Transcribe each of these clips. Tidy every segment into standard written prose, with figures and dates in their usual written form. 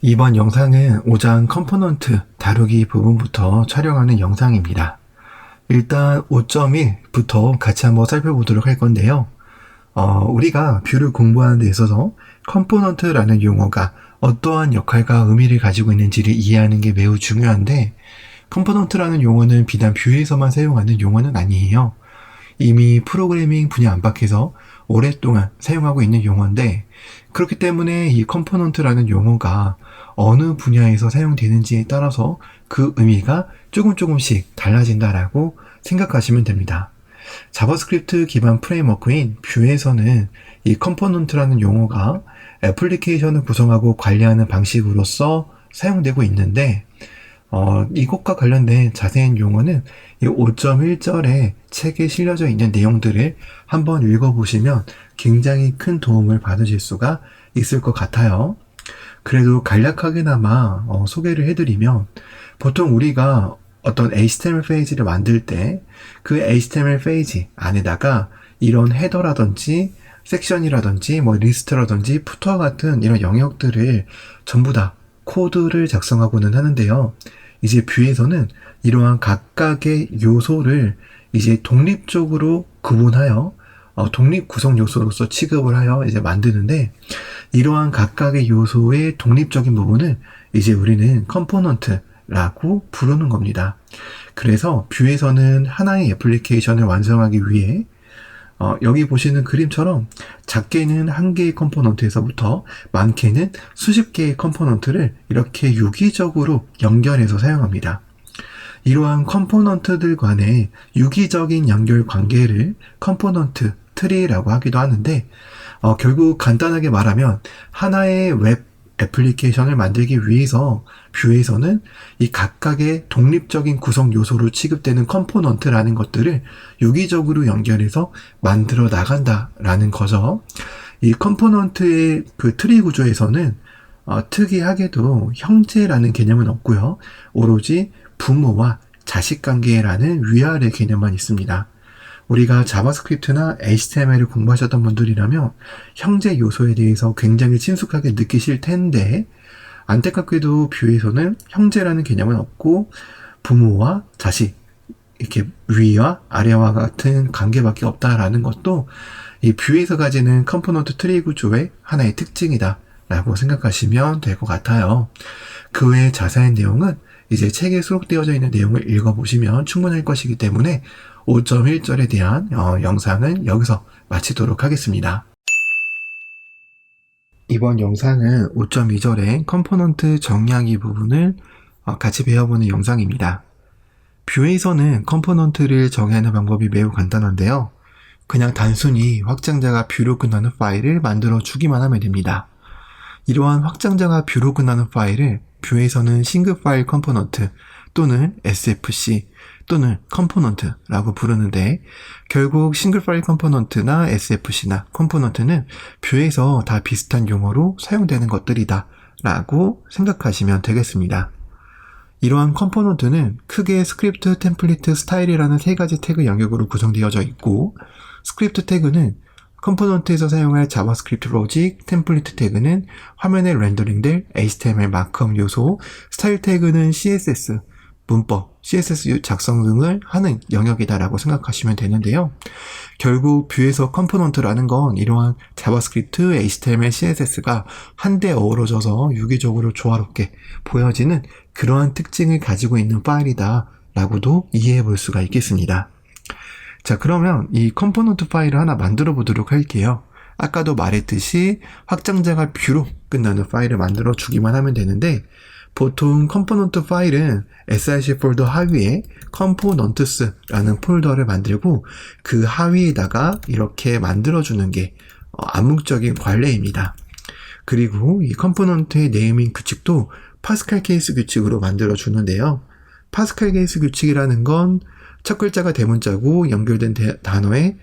이번 영상은 5장 컴포넌트 다루기 부분부터 촬영하는 영상입니다. 일단 5.1부터 같이 한번 살펴보도록 할 건데요. 우리가 뷰를 공부하는 데 있어서 컴포넌트라는 용어가 어떠한 역할과 의미를 가지고 있는지를 이해하는 게 매우 중요한데, 컴포넌트라는 용어는 비단 뷰에서만 사용하는 용어는 아니에요. 이미 프로그래밍 분야 안팎에서 오랫동안 사용하고 있는 용어인데, 그렇기 때문에 이 컴포넌트라는 용어가 어느 분야에서 사용되는지에 따라서 그 의미가 조금씩 달라진다라고 생각하시면 됩니다. 자바스크립트 기반 프레임워크인 뷰에서는 이 컴포넌트라는 용어가 애플리케이션을 구성하고 관리하는 방식으로서 사용되고 있는데, 이것과 관련된 자세한 용어는 이 5.1절에 책에 실려져 있는 내용들을 한번 읽어보시면 굉장히 큰 도움을 받으실 수가 있을 것 같아요. 그래도 간략하게나마 소개를 해드리면, 보통 우리가 어떤 HTML 페이지를 만들 때 그 HTML 페이지 안에다가 이런 헤더라든지 섹션이라든지 리스트라든지 푸터 같은 이런 영역들을 전부 다 코드를 작성하고는 하는데요. 이제 뷰에서는 이러한 각각의 요소를 이제 독립적으로 구분하여 독립 구성 요소로서 취급을 하여 이제 만드는데, 이러한 각각의 요소의 독립적인 부분을 이제 우리는 컴포넌트라고 부르는 겁니다. 그래서 뷰에서는 하나의 애플리케이션을 완성하기 위해 여기 보시는 그림처럼 작게는 한 개의 컴포넌트에서부터 많게는 수십 개의 컴포넌트를 이렇게 유기적으로 연결해서 사용합니다. 이러한 컴포넌트들 간의 유기적인 연결 관계를 컴포넌트 트리라고 하기도 하는데, 결국 간단하게 말하면 하나의 웹 애플리케이션을 만들기 위해서 뷰에서는 이 각각의 독립적인 구성 요소로 취급되는 컴포넌트라는 것들을 유기적으로 연결해서 만들어 나간다라는 거죠. 이 컴포넌트의 그 트리 구조에서는 특이하게도 형제라는 개념은 없고요. 오로지 부모와 자식 관계라는 위아래 개념만 있습니다. 우리가 자바스크립트나 HTML을 공부하셨던 분들이라면 형제 요소에 대해서 굉장히 친숙하게 느끼실 텐데, 안타깝게도 뷰에서는 형제라는 개념은 없고 부모와 자식, 이렇게 위와 아래와 같은 관계밖에 없다라는 것도 이 뷰에서 가지는 컴포넌트 트리 구조의 하나의 특징이다 라고 생각하시면 될 것 같아요. 그 외에 자세한 내용은 이제 책에 수록되어져 있는 내용을 읽어보시면 충분할 것이기 때문에 5.1절에 대한 영상은 여기서 마치도록 하겠습니다. 이번 영상은 5.2절의 컴포넌트 정의하기 부분을 같이 배워보는 영상입니다. 뷰에서는 컴포넌트를 정의하는 방법이 매우 간단한데요. 그냥 단순히 확장자가 뷰로 끝나는 파일을 만들어 주기만 하면 됩니다. 이러한 확장자가 뷰로 끝나는 파일을 뷰에서는 싱글 파일 컴포넌트 또는 SFC 또는 컴포넌트라고 부르는데, 결국 싱글 파일 컴포넌트나 SFC나 컴포넌트는 뷰에서 다 비슷한 용어로 사용되는 것들이다 라고 생각하시면 되겠습니다. 이러한 컴포넌트는 크게 스크립트, 템플릿, 스타일이라는 세 가지 태그 영역으로 구성되어져 있고, 스크립트 태그는 컴포넌트에서 사용할 자바스크립트 로직, 템플릿 태그는 화면에 렌더링될 HTML 마크업 요소, 스타일 태그는 CSS, 문법, CSS 작성 등을 하는 영역이다라고 생각하시면 되는데요. 결국 뷰에서 컴포넌트라는 건 이러한 자바스크립트, HTML, CSS가 한데 어우러져서 유기적으로 조화롭게 보여지는 그러한 특징을 가지고 있는 파일이다 라고도 이해해 볼 수가 있겠습니다. 자, 그러면 이 컴포넌트 파일을 하나 만들어 보도록 할게요. 아까도 말했듯이 확장자가 뷰로 끝나는 파일을 만들어 주기만 하면 되는데, 보통 컴포넌트 파일은 src 폴더 하위에 components라는 폴더를 만들고 그 하위에다가 이렇게 만들어주는 게 암묵적인 관례입니다. 그리고 이 컴포넌트의 네이밍 규칙도 파스칼 케이스 규칙으로 만들어주는데요. 파스칼 케이스 규칙이라는 건 첫 글자가 대문자고 연결된 단어에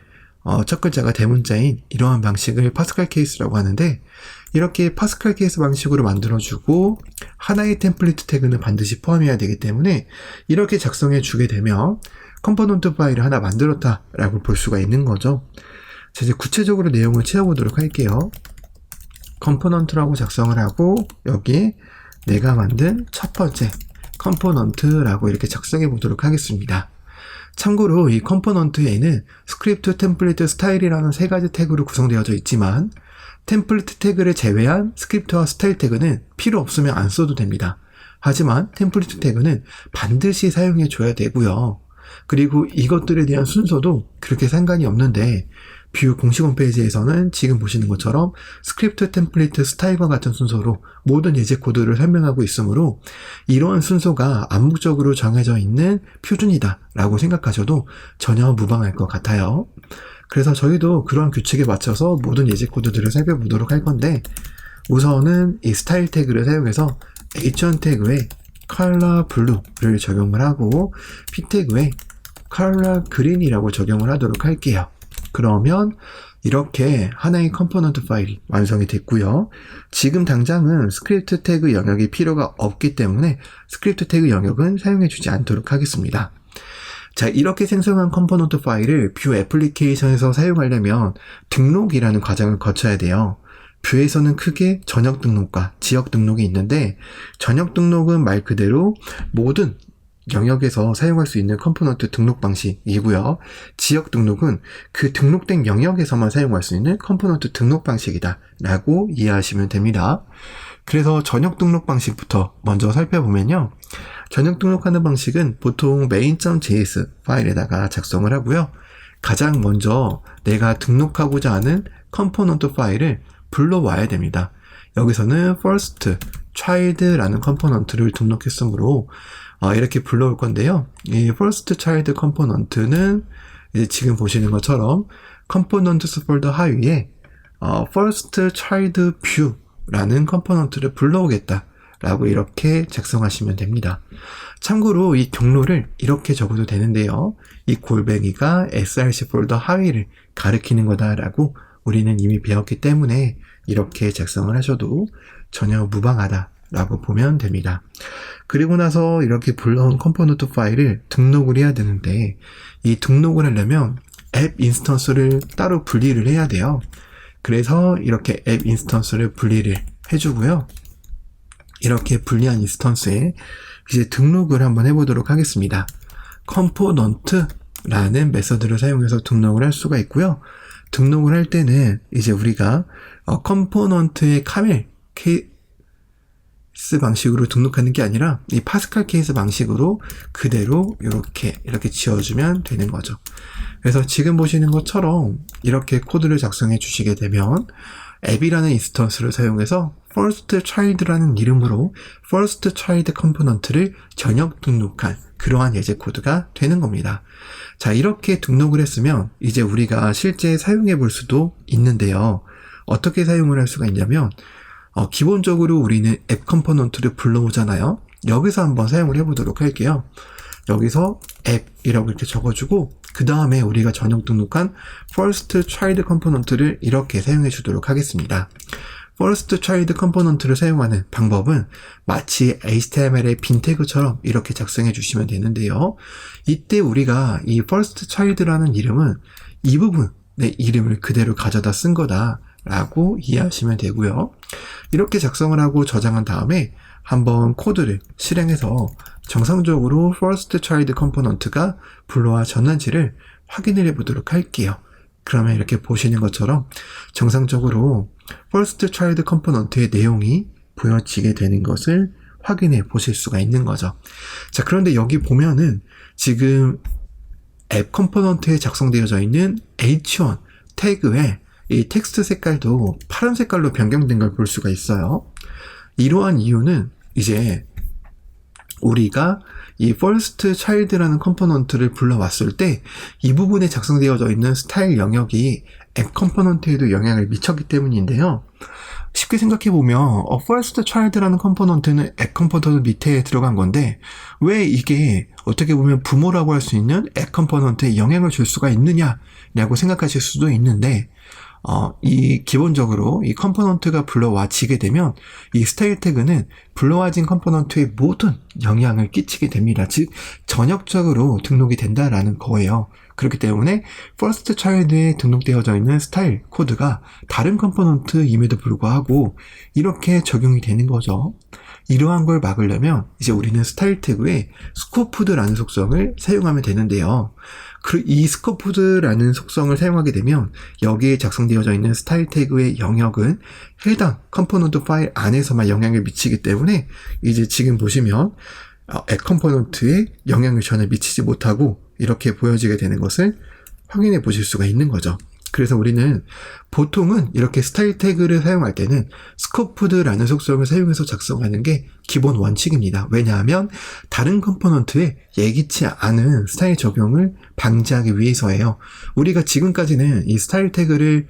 첫 글자가 대문자인 이러한 방식을 파스칼 케이스라고 하는데, 이렇게 파스칼 케이스 방식으로 만들어주고 하나의 템플릿 태그는 반드시 포함해야 되기 때문에 이렇게 작성해 주게 되면 컴포넌트 파일을 하나 만들었다 라고 볼 수가 있는 거죠. 자, 이제 구체적으로 내용을 채워보도록 할게요. 컴포넌트라고 작성을 하고 여기에 내가 만든 첫 번째 컴포넌트라고 이렇게 작성해 보도록 하겠습니다. 참고로 이 컴포넌트에는 스크립트, 템플릿, 스타일이라는 세 가지 태그로 구성되어져 있지만 템플릿 태그를 제외한 스크립트와 스타일 태그는 필요 없으면 안 써도 됩니다. 하지만 템플릿 태그는 반드시 사용해 줘야 되고요. 그리고 이것들에 대한 순서도 그렇게 상관이 없는데 뷰 공식 홈페이지에서는 지금 보시는 것처럼 스크립트, 템플릿, 스타일과 같은 순서로 모든 예제 코드를 설명하고 있으므로 이러한 순서가 암묵적으로 정해져 있는 표준이다 라고 생각하셔도 전혀 무방할 것 같아요. 그래서 저희도 그런 규칙에 맞춰서 모든 예제 코드들을 살펴보도록 할 건데 우선은 이 스타일 태그를 사용해서 h1 태그에 color blue를 적용을 하고 p 태그에 color green이라고 적용을 하도록 할게요. 그러면 이렇게 하나의 컴포넌트 파일이 완성이 됐고요. 지금 당장은 스크립트 태그 영역이 필요가 없기 때문에 스크립트 태그 영역은 사용해주지 않도록 하겠습니다. 자, 이렇게 생성한 컴포넌트 파일을 뷰 애플리케이션에서 사용하려면 등록이라는 과정을 거쳐야 돼요. 뷰에서는 크게 전역 등록과 지역 등록이 있는데 전역 등록은 말 그대로 모든 영역에서 사용할 수 있는 컴포넌트 등록 방식이고요. 지역 등록은 그 등록된 영역에서만 사용할 수 있는 컴포넌트 등록 방식이다 라고 이해하시면 됩니다. 그래서 전역 등록 방식부터 먼저 살펴보면요. 전역 등록하는 방식은 보통 main.js 파일에다가 작성을 하고요. 가장 먼저 내가 등록하고자 하는 컴포넌트 파일을 불러와야 됩니다. 여기서는 first child라는 컴포넌트를 등록했으므로 이렇게 불러올 건데요. 이 first child 컴포넌트는 이제 지금 보시는 것처럼 components 폴더 하위에 first child view라는 컴포넌트를 불러오겠다 라고 이렇게 작성하시면 됩니다. 참고로 이 경로를 이렇게 적어도 되는데요. 이 골뱅이가 src 폴더 하위를 가리키는 거다라고 우리는 이미 배웠기 때문에 이렇게 작성을 하셔도 전혀 무방하다라고 보면 됩니다. 그리고 나서 이렇게 불러온 컴포넌트 파일을 등록을 해야 되는데 이 등록을 하려면 앱 인스턴스를 따로 분리를 해야 돼요. 그래서 이렇게 앱 인스턴스를 분리를 해주고요. 이렇게 분리한 인스턴스에 이제 등록을 한번 해보도록 하겠습니다. 컴포넌트라는 메서드를 사용해서 등록을 할 수가 있고요. 등록을 할 때는 이제 우리가 컴포넌트의 카멜 케이스 방식으로 등록하는 게 아니라 이 파스칼 케이스 방식으로 그대로 이렇게 지어주면 되는 거죠. 그래서 지금 보시는 것처럼 이렇게 코드를 작성해 주시게 되면 앱이라는 인스턴스를 사용해서 first child라는 이름으로 first child 컴포넌트를 전역 등록한 그러한 예제 코드가 되는 겁니다. 자, 이렇게 등록을 했으면 이제 우리가 실제 사용해 볼 수도 있는데요. 어떻게 사용을 할 수가 있냐면 기본적으로 우리는 앱 컴포넌트를 불러오잖아요. 여기서 한번 사용을 해보도록 할게요. 여기서 앱이라고 이렇게 적어주고 그 다음에 우리가 전용 등록한 first child 컴포넌트를 이렇게 사용해 주도록 하겠습니다. first child 컴포넌트를 사용하는 방법은 마치 HTML의 빈 태그처럼 이렇게 작성해 주시면 되는데요. 이때 우리가 이 first child라는 이름은 이 부분의 이름을 그대로 가져다 쓴 거다라고 이해하시면 되고요. 이렇게 작성을 하고 저장한 다음에 한번 코드를 실행해서 정상적으로 first child 컴포넌트가 불러와졌는지를 확인을 해보도록 할게요. 그러면 이렇게 보시는 것처럼 정상적으로 first child 컴포넌트의 내용이 보여지게 되는 것을 확인해 보실 수가 있는 거죠. 자, 그런데 여기 보면은 지금 앱 컴포넌트에 작성되어져 있는 h1 태그에 이 텍스트 색깔도 파란 색깔로 변경된 걸 볼 수가 있어요. 이러한 이유는 이제 우리가 이 first child라는 컴포넌트를 불러왔을 때 이 부분에 작성되어져 있는 스타일 영역이 앱 컴포넌트에도 영향을 미쳤기 때문인데요. 쉽게 생각해보면 first child라는 컴포넌트는 앱 컴포넌트 밑에 들어간 건데 왜 이게 어떻게 보면 부모라고 할 수 있는 앱 컴포넌트에 영향을 줄 수가 있느냐라고 생각하실 수도 있는데 이 기본적으로 이 컴포넌트가 불러와지게 되면 이 스타일 태그는 불러와진 컴포넌트에 모든 영향을 끼치게 됩니다. 즉 전역적으로 등록이 된다라는 거예요. 그렇기 때문에 first child에 등록되어져 있는 스타일 코드가 다른 컴포넌트임에도 불구하고 이렇게 적용이 되는 거죠. 이러한 걸 막으려면 이제 우리는 스타일 태그에 스코프드라는 속성을 사용하면 되는데요. 이 스코프드라는 속성을 사용하게 되면 여기에 작성되어져 있는 스타일 태그의 영역은 해당 컴포넌트 파일 안에서만 영향을 미치기 때문에 이제 지금 보시면 앱 컴포넌트에 영향을 전혀 미치지 못하고 이렇게 보여지게 되는 것을 확인해 보실 수가 있는 거죠. 그래서 우리는 보통은 이렇게 스타일 태그를 사용할 때는 스코프드라는 속성을 사용해서 작성하는 게 기본 원칙입니다. 왜냐하면 다른 컴포넌트에 예기치 않은 스타일 적용을 방지하기 위해서예요. 우리가 지금까지는 이 스타일 태그를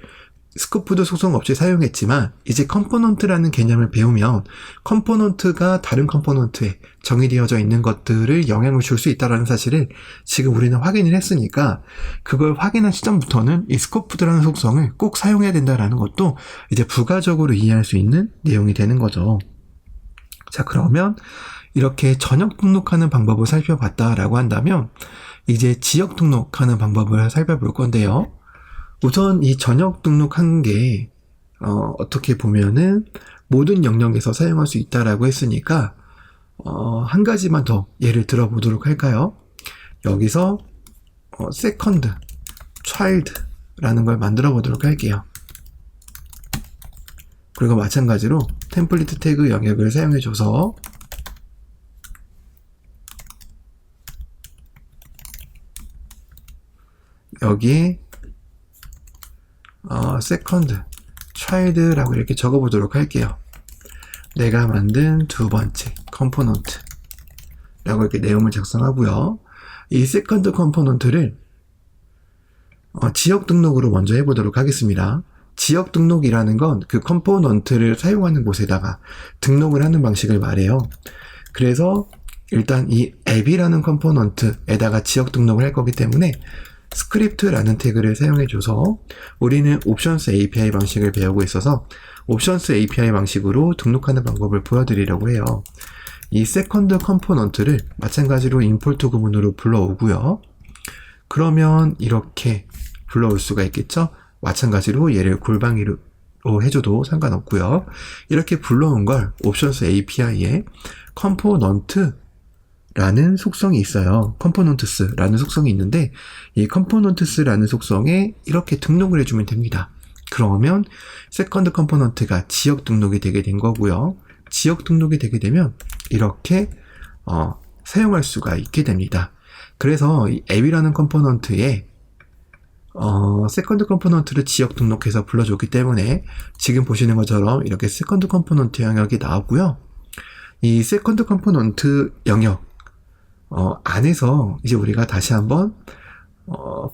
스코프드 속성 없이 사용했지만 이제 컴포넌트라는 개념을 배우면 컴포넌트가 다른 컴포넌트에 정의되어져 있는 것들을 영향을 줄 수 있다는 사실을 지금 우리는 확인을 했으니까 그걸 확인한 시점부터는 이 스코프드라는 속성을 꼭 사용해야 된다는 것도 이제 부가적으로 이해할 수 있는 내용이 되는 거죠. 자, 그러면 이렇게 전역 등록하는 방법을 살펴봤다라고 한다면 이제 지역 등록하는 방법을 살펴볼 건데요. 우선 이 전역 등록한 게 어떻게 보면은 모든 영역에서 사용할 수 있다라고 했으니까 한 가지만 더 예를 들어보도록 할까요? 여기서 second child라는 걸 만들어 보도록 할게요. 그리고 마찬가지로 템플릿 태그 영역을 사용해줘서 여기에 second child라고 이렇게 적어보도록 할게요. 내가 만든 두 번째 컴포넌트 라고 이렇게 내용을 작성하고요. 이 second 컴포넌트를 지역 등록으로 먼저 해보도록 하겠습니다. 지역 등록이라는 건 그 컴포넌트를 사용하는 곳에다가 등록을 하는 방식을 말해요. 그래서 일단 이 앱이라는 컴포넌트에다가 지역 등록을 할 거기 때문에 스크립트라는 태그를 사용해줘서 우리는 옵션스 API 방식을 배우고 있어서 옵션스 API 방식으로 등록하는 방법을 보여드리려고 해요. 이 세컨드 컴포넌트를 마찬가지로 임포트 구문으로 불러오고요. 그러면 이렇게 불러올 수가 있겠죠? 마찬가지로 얘를 골방위로 해줘도 상관없고요. 이렇게 불러온 걸 옵션스 API에 컴포넌트 라는 속성이 있어요. 컴포넌트스라는 속성이 있는데 이 컴포넌트스라는 속성에 이렇게 등록을 해주면 됩니다. 그러면 세컨드 컴포넌트가 지역 등록이 되게 된 거고요. 지역 등록이 되게 되면 이렇게 사용할 수가 있게 됩니다. 그래서 이 앱이라는 컴포넌트에 세컨드 컴포넌트를 지역 등록해서 불러줬기 때문에 지금 보시는 것처럼 이렇게 세컨드 컴포넌트 영역이 나왔고요. 이 세컨드 컴포넌트 영역 안에서 이제 우리가 다시 한번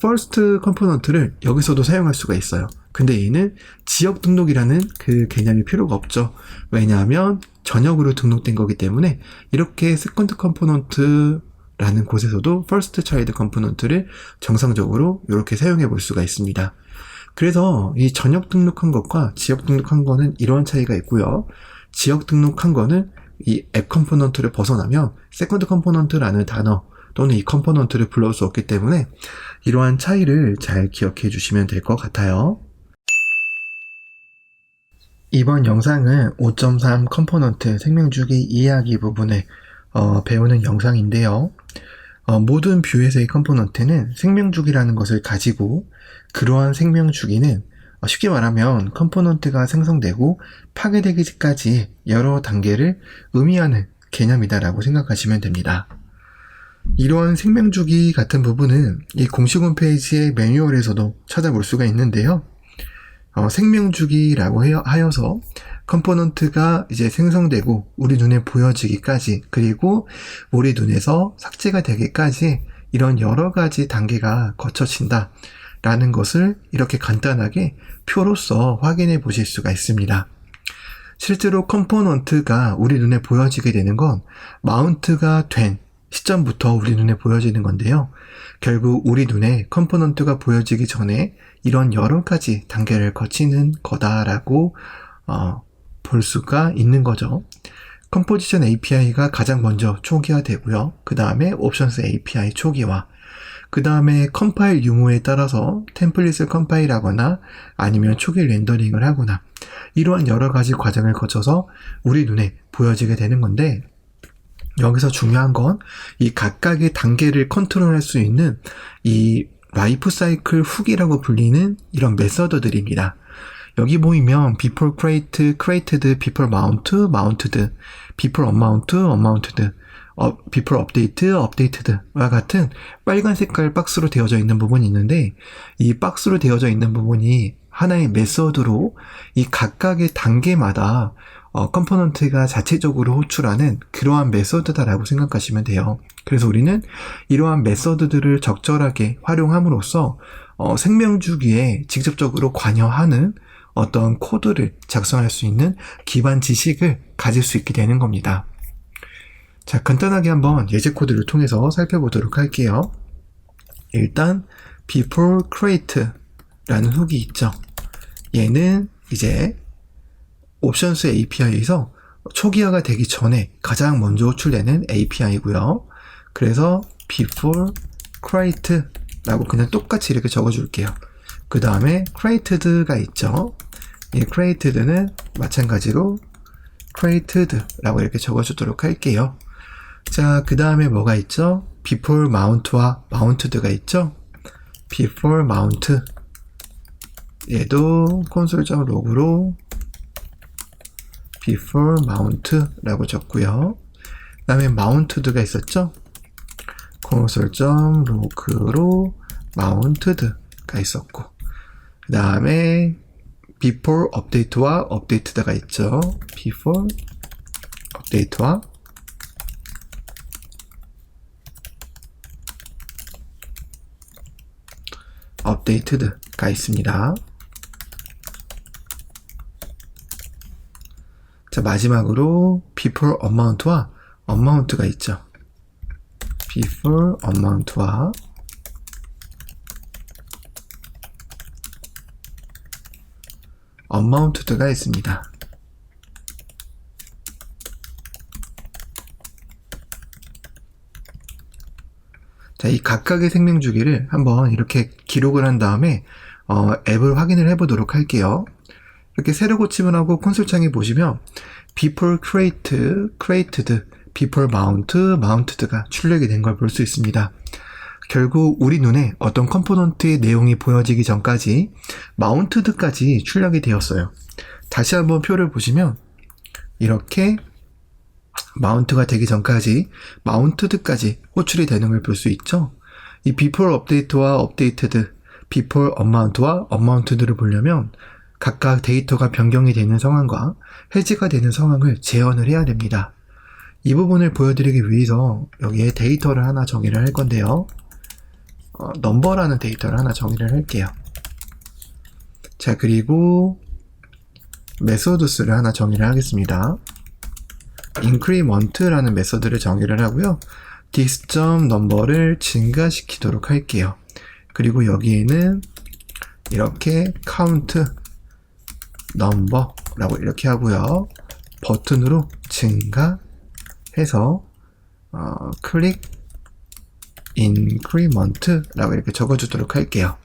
first 컴포넌트를 여기서도 사용할 수가 있어요. 근데 얘는 지역 등록이라는 그 개념이 필요가 없죠. 왜냐하면 전역으로 등록된 거기 때문에 이렇게 second 컴포넌트라는 곳에서도 first child 컴포넌트를 정상적으로 이렇게 사용해 볼 수가 있습니다. 그래서 이 전역 등록한 것과 지역 등록한 거는 이러한 차이가 있고요. 지역 등록한 거는 이 앱 컴포넌트를 벗어나면 세컨드 컴포넌트라는 단어 또는 이 컴포넌트를 불러올 수 없기 때문에 이러한 차이를 잘 기억해 주시면 될 것 같아요. 이번 영상은 5.3 컴포넌트 생명주기 이해하기 부분을 배우는 영상인데요. 모든 뷰에서의 컴포넌트는 생명주기라는 것을 가지고 그러한 생명주기는 쉽게 말하면 컴포넌트가 생성되고 파괴되기까지 여러 단계를 의미하는 개념이다라고 생각하시면 됩니다. 이러한 생명주기 같은 부분은 이 공식 홈페이지의 매뉴얼에서도 찾아볼 수가 있는데요. 생명주기라고 하여서 컴포넌트가 이제 생성되고 우리 눈에 보여지기까지 그리고 우리 눈에서 삭제가 되기까지 이런 여러 가지 단계가 거쳐진다 라는 것을 이렇게 간단하게 표로서 확인해 보실 수가 있습니다. 실제로 컴포넌트가 우리 눈에 보여지게 되는 건 마운트가 된 시점부터 우리 눈에 보여지는 건데요. 결국 우리 눈에 컴포넌트가 보여지기 전에 이런 여러 가지 단계를 거치는 거다라고 볼 수가 있는 거죠. 컴포지션 API가 가장 먼저 초기화되고요. 그 다음에 옵션스 API 초기화, 그 다음에 컴파일 유무에 따라서 템플릿을 컴파일하거나 아니면 초기 렌더링을 하거나 이러한 여러 가지 과정을 거쳐서 우리 눈에 보여지게 되는 건데, 여기서 중요한 건 이 각각의 단계를 컨트롤할 수 있는 이 라이프 사이클 훅이라고 불리는 이런 메서드들입니다. 여기 보이면 before create, created, before mount, mounted, before unmount, unmounted, before update, updated와 같은 빨간 색깔 박스로 되어져 있는 부분이 있는데, 이 박스로 되어져 있는 부분이 하나의 메서드로 이 각각의 단계마다 컴포넌트가 자체적으로 호출하는 그러한 메서드다라고 생각하시면 돼요. 그래서 우리는 이러한 메서드들을 적절하게 활용함으로써 생명주기에 직접적으로 관여하는 어떤 코드를 작성할 수 있는 기반 지식을 가질 수 있게 되는 겁니다. 자, 간단하게 한번 예제 코드를 통해서 살펴보도록 할게요. 일단 before create 라는 훅이 있죠. 얘는 이제 옵션스 API에서 초기화가 되기 전에 가장 먼저 호출되는 API고요. 그래서 before create 라고 그냥 똑같이 이렇게 적어줄게요. 그 다음에 created가 있죠. 이 created는 마찬가지로 created 라고 이렇게 적어주도록 할게요. 자, 그 다음에 뭐가 있죠? before mount와 mounted가 있죠. before mount, 얘도 console.log로 before mount 라고 적고요. 그 다음에 mounted가 있었죠. console.log로 mounted가 있었고, 그 다음에 before update와 updated가 있죠. before update와 updated가 있습니다. 자, 마지막으로 before amount와 amount가 있죠. before amount와 unmounted가 있습니다. 자, 이 각각의 생명 주기를 한번 이렇게 기록을 한 다음에 앱을 확인을 해보도록 할게요. 이렇게 세로 고침을 하고 콘솔 창에 보시면 before create, created, before mount, mounted가 출력이 된 걸 볼 수 있습니다. 결국 우리 눈에 어떤 컴포넌트의 내용이 보여지기 전까지 mounted까지 출력이 되었어요. 다시 한번 표를 보시면 이렇게 mount가 되기 전까지 mounted까지 호출이 되는 걸 볼 수 있죠. 이 before update와 updated, before unmount와 unmounted를 보려면 각각 데이터가 변경이 되는 상황과 해지가 되는 상황을 재현을 해야 됩니다. 이 부분을 보여드리기 위해서 여기에 데이터를 하나 정의를 할 건데요. 넘버라는 데이터를 하나 정의를 할게요. 자, 그리고 메소드스를 하나 정의를 하겠습니다. increment라는 메서드를 정의를 하고요. this.number를 증가시키도록 할게요. 그리고 여기에는 이렇게 count number라고 이렇게 하고요. 버튼으로 증가해서 click increment라고 이렇게 적어주도록 할게요.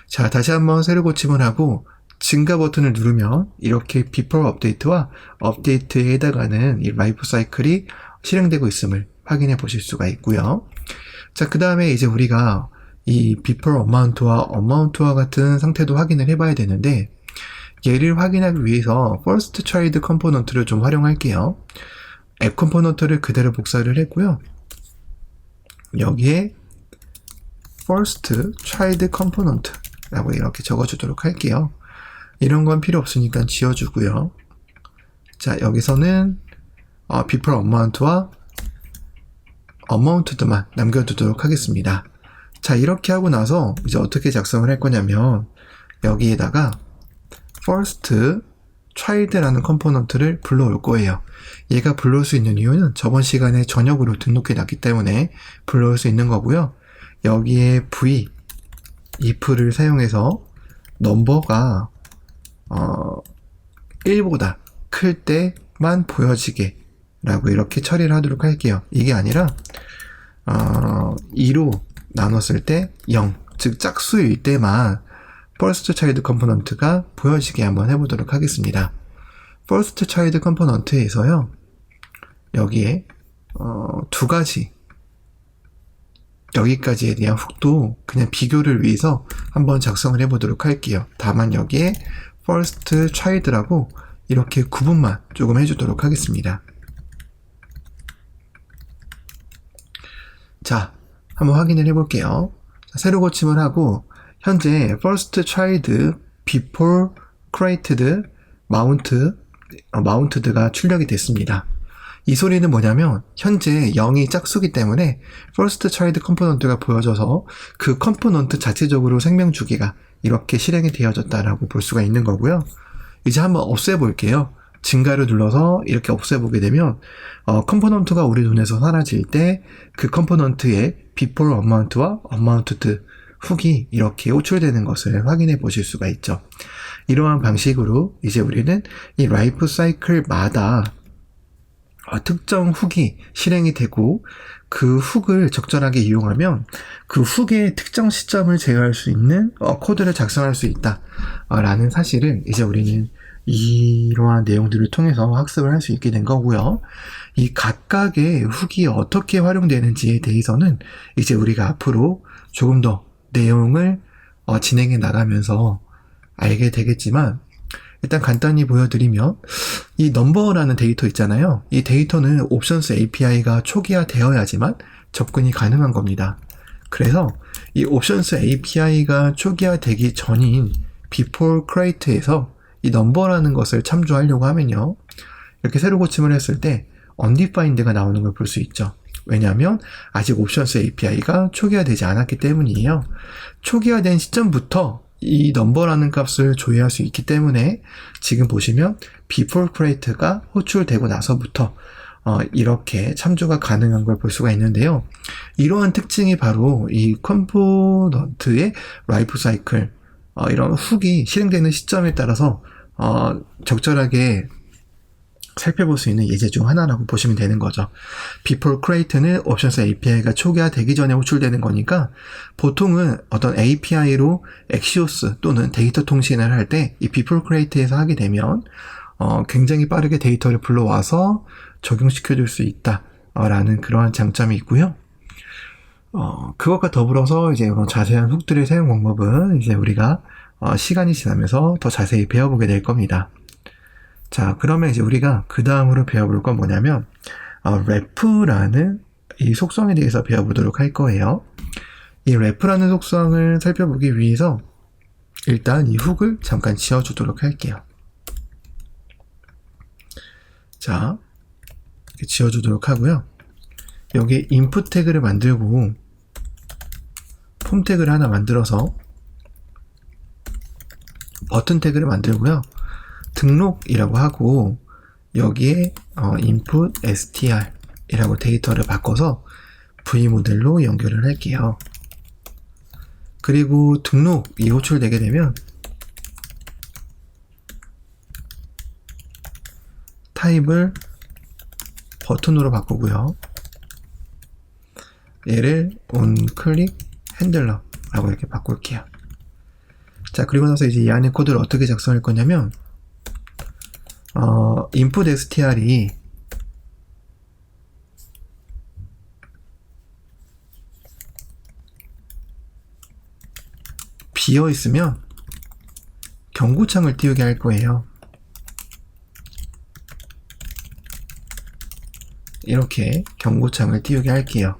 자, 다시 한번 세로 고침을 하고 증가 버튼을 누르면 이렇게 before update와 update에 해당하는 이 라이프 사이클이 실행되고 있음을 확인해 보실 수가 있고요. 자, 그 다음에 이제 우리가 이 before amount와 unmount와 같은 상태도 확인을 해봐야 되는데, 얘를 확인하기 위해서 first child 컴포넌트를 좀 활용할게요. 앱 컴포넌트를 그대로 복사를 했고요. 여기에 first child component라고 이렇게 적어주도록 할게요. 이런 건 필요 없으니까 지워주고요. 자, 여기서는 before amount와 amounted만 남겨두도록 하겠습니다. 자, 이렇게 하고 나서 이제 어떻게 작성을 할 거냐면 여기에다가 first child라는 컴포넌트를 불러올 거예요. 얘가 불러올 수 있는 이유는 저번 시간에 전역으로 등록해 놨기 때문에 불러올 수 있는 거고요. 여기에 v, if를 사용해서 넘버가 1보다 클 때만 보여지게 라고 이렇게 처리를 하도록 할게요. 이게 아니라 2로 나눴을 때 0, 즉 짝수일 때만 first child 컴포넌트가 보여지게 한번 해보도록 하겠습니다. first child 컴포넌트에서요, 여기에 두 가지, 여기까지에 대한 훅도 그냥 비교를 위해서 한번 작성을 해보도록 할게요. 다만 여기에 first child라고 이렇게 구분만 조금 해주도록 하겠습니다. 자, 한번 확인을 해볼게요. 자, 새로 고침을 하고 현재 first child before created mounted가 출력이 됐습니다. 이 소리는 뭐냐면 현재 0이 짝수기 때문에 first child 컴포넌트가 보여져서 그 컴포넌트 자체적으로 생명 주기가 이렇게 실행이 되어졌다라고 볼 수가 있는 거고요. 이제 한번 없애볼게요. 증가를 눌러서 이렇게 없애보게 되면 컴포넌트가 우리 눈에서 사라질 때 그 컴포넌트의 before amount와 unmounted 훅이 이렇게 호출되는 것을 확인해 보실 수가 있죠. 이러한 방식으로 이제 우리는 이 라이프 사이클마다 특정 훅이 실행이 되고 그 훅을 적절하게 이용하면 그 훅의 특정 시점을 제어할 수 있는 코드를 작성할 수 있다 라는 사실을 이제 우리는 이러한 내용들을 통해서 학습을 할 수 있게 된 거고요. 이 각각의 훅이 어떻게 활용되는지에 대해서는 이제 우리가 앞으로 조금 더 내용을 진행해 나가면서 알게 되겠지만, 일단 간단히 보여드리면 이 넘버라는 데이터 있잖아요. 이 데이터는 옵션스 API가 초기화 되어야지만 접근이 가능한 겁니다. 그래서 이 옵션스 API가 초기화 되기 전인 before create에서 이 넘버라는 것을 참조하려고 하면요, 이렇게 새로 고침을 했을 때 undefined가 나오는 걸 볼 수 있죠. 왜냐하면 아직 옵션스 API가 초기화되지 않았기 때문이에요. 초기화된 시점부터 이 넘버라는 값을 조회할 수 있기 때문에 지금 보시면 before create가 호출되고 나서부터 이렇게 참조가 가능한 걸 볼 수가 있는데요. 이러한 특징이 바로 이 컴포넌트의 라이프 사이클, 이런 훅이 실행되는 시점에 따라서 적절하게 살펴볼 수 있는 예제 중 하나라고 보시면 되는 거죠. before create는 옵션스 API가 초기화되기 전에 호출되는 거니까 보통은 어떤 API로 Axios 또는 데이터 통신을 할 때 이 before create에서 하게 되면 굉장히 빠르게 데이터를 불러와서 적용시켜 줄 수 있다 라는 그러한 장점이 있고요. 그것과 더불어서 이제 이런 자세한 훅들의 사용 방법은 이제 우리가 시간이 지나면서 더 자세히 배워보게 될 겁니다. 자, 그러면 이제 우리가 그 다음으로 배워볼 건 뭐냐면 ref라는 이 속성에 대해서 배워보도록 할 거예요. 이 ref라는 속성을 살펴보기 위해서 일단 이 훅을 잠깐 지워주도록 할게요. 자, 이렇게 지워주도록 하고요. 여기에 input 태그를 만들고 폼 태그를 하나 만들어서 버튼 태그를 만들고요. 등록이라고 하고 여기에 input str 이라고 데이터를 바꿔서 v모델로 연결을 할게요. 그리고 등록이 호출되게 되면 타입을 버튼으로 바꾸고요. 얘를 onClick handler라고 이렇게 바꿀게요. 자, 그리고 나서 이제 이 안에 코드를 어떻게 작성할 거냐면 input str이 비어 있으면 경고창을 띄우게 할 거예요. 이렇게 경고창을 띄우게 할게요.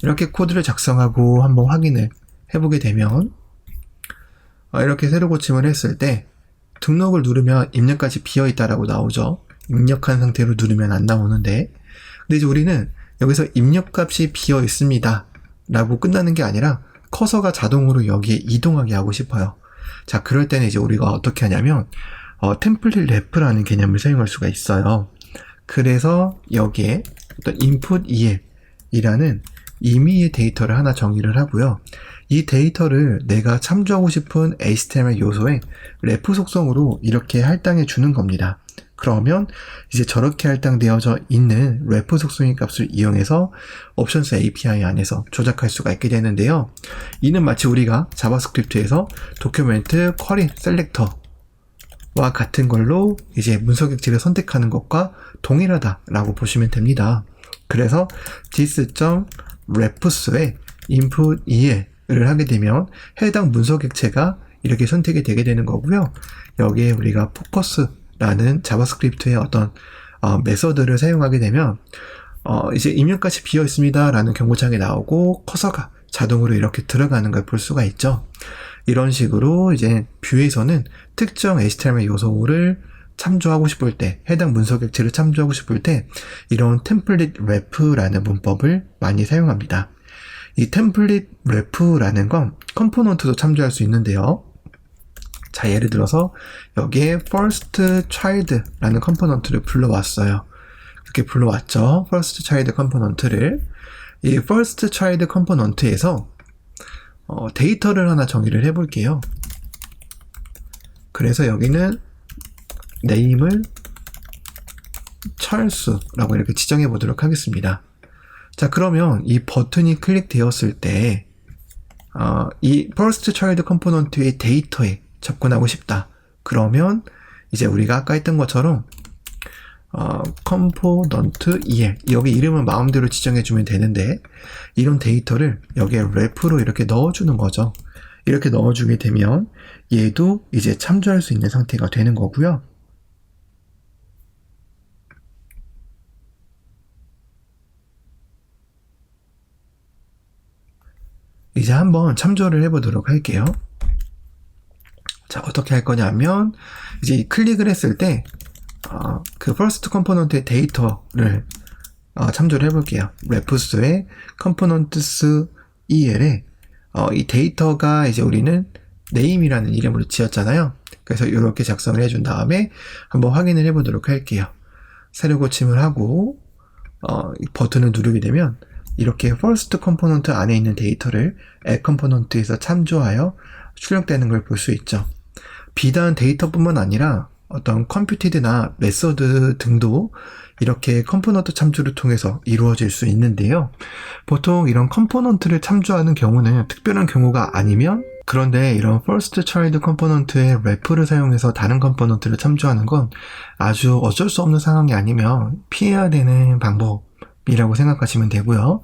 이렇게 코드를 작성하고 한번 확인을 해보게 되면 이렇게 새로 고침을 했을 때 등록을 누르면 입력까지 비어있다라고 나오죠. 입력한 상태로 누르면 안 나오는데, 근데 이제 우리는 여기서 입력값이 비어있습니다 라고 끝나는 게 아니라 커서가 자동으로 여기에 이동하게 하고 싶어요. 자, 그럴 때는 이제 우리가 어떻게 하냐면 템플릿 랩라는 개념을 사용할 수가 있어요. 그래서 여기에 어떤 input el이라는 임의의 데이터를 하나 정의를 하고요. 이 데이터를 내가 참조하고 싶은 HTML 요소에 ref 속성으로 이렇게 할당해 주는 겁니다. 그러면 이제 저렇게 할당되어져 있는 ref 속성의 값을 이용해서 옵션스 API 안에서 조작할 수가 있게 되는데요. 이는 마치 우리가 자바스크립트에서 도큐멘트 쿼리 셀렉터와 같은 걸로 이제 문서 객체를 선택하는 것과 동일하다라고 보시면 됩니다. 그래서 this.refs에 input EL을 하게 되면 해당 문서 객체가 이렇게 선택이 되게 되는 거고요. 여기에 우리가 포커스라는 자바스크립트의 어떤 메서드를 사용하게 되면 이제 입력값이 비어 있습니다 라는 경고창이 나오고 커서가 자동으로 이렇게 들어가는 걸 볼 수가 있죠. 이런 식으로 이제 뷰에서는 특정 HTML 요소를 참조하고 싶을 때, 해당 문서 객체를 참조하고 싶을 때 이런 템플릿 ref라는 문법을 많이 사용합니다. 이 템플릿 ref라는 건 컴포넌트도 참조할 수 있는데요. 자, 예를 들어서 여기에 first child라는 컴포넌트를 불러왔어요. 이렇게 불러왔죠. first child 컴포넌트를. 이 first child 컴포넌트에서 데이터를 하나 정의를 해볼게요. 그래서 여기는 name을 철수라고 이렇게 지정해 보도록 하겠습니다. 자, 그러면 이 버튼이 클릭되었을 때 이 first child 컴포넌트의 데이터에 접근하고 싶다. 그러면 이제 우리가 아까 했던 것처럼 component EL 여기 이름을 마음대로 지정해 주면 되는데 이런 데이터를 여기에 ref로 이렇게 넣어주는 거죠. 이렇게 넣어주게 되면 얘도 이제 참조할 수 있는 상태가 되는 거고요. 이제 한번 참조를 해보도록 할게요. 자, 어떻게 할 거냐면 이제 클릭을 했을 때 그 first 컴포넌트의 데이터를 참조를 해볼게요. refs의 components EL에 이 데이터가 이제 우리는 name이라는 이름으로 지었잖아요. 그래서 이렇게 작성을 해준 다음에 한번 확인을 해보도록 할게요. 새로 고침을 하고 이 버튼을 누르게 되면 이렇게 first 컴포넌트 안에 있는 데이터를 add 컴포넌트에서 참조하여 출력되는 걸 볼 수 있죠. 비단 데이터뿐만 아니라 어떤 컴퓨티드나 메서드 등도 이렇게 컴포넌트 참조를 통해서 이루어질 수 있는데요. 보통 이런 컴포넌트를 참조하는 경우는 특별한 경우가 아니면 그런데 이런 first child 컴포넌트의 ref를 사용해서 다른 컴포넌트를 참조하는 건 아주 어쩔 수 없는 상황이 아니면 피해야 되는 방법이라고 생각하시면 되고요.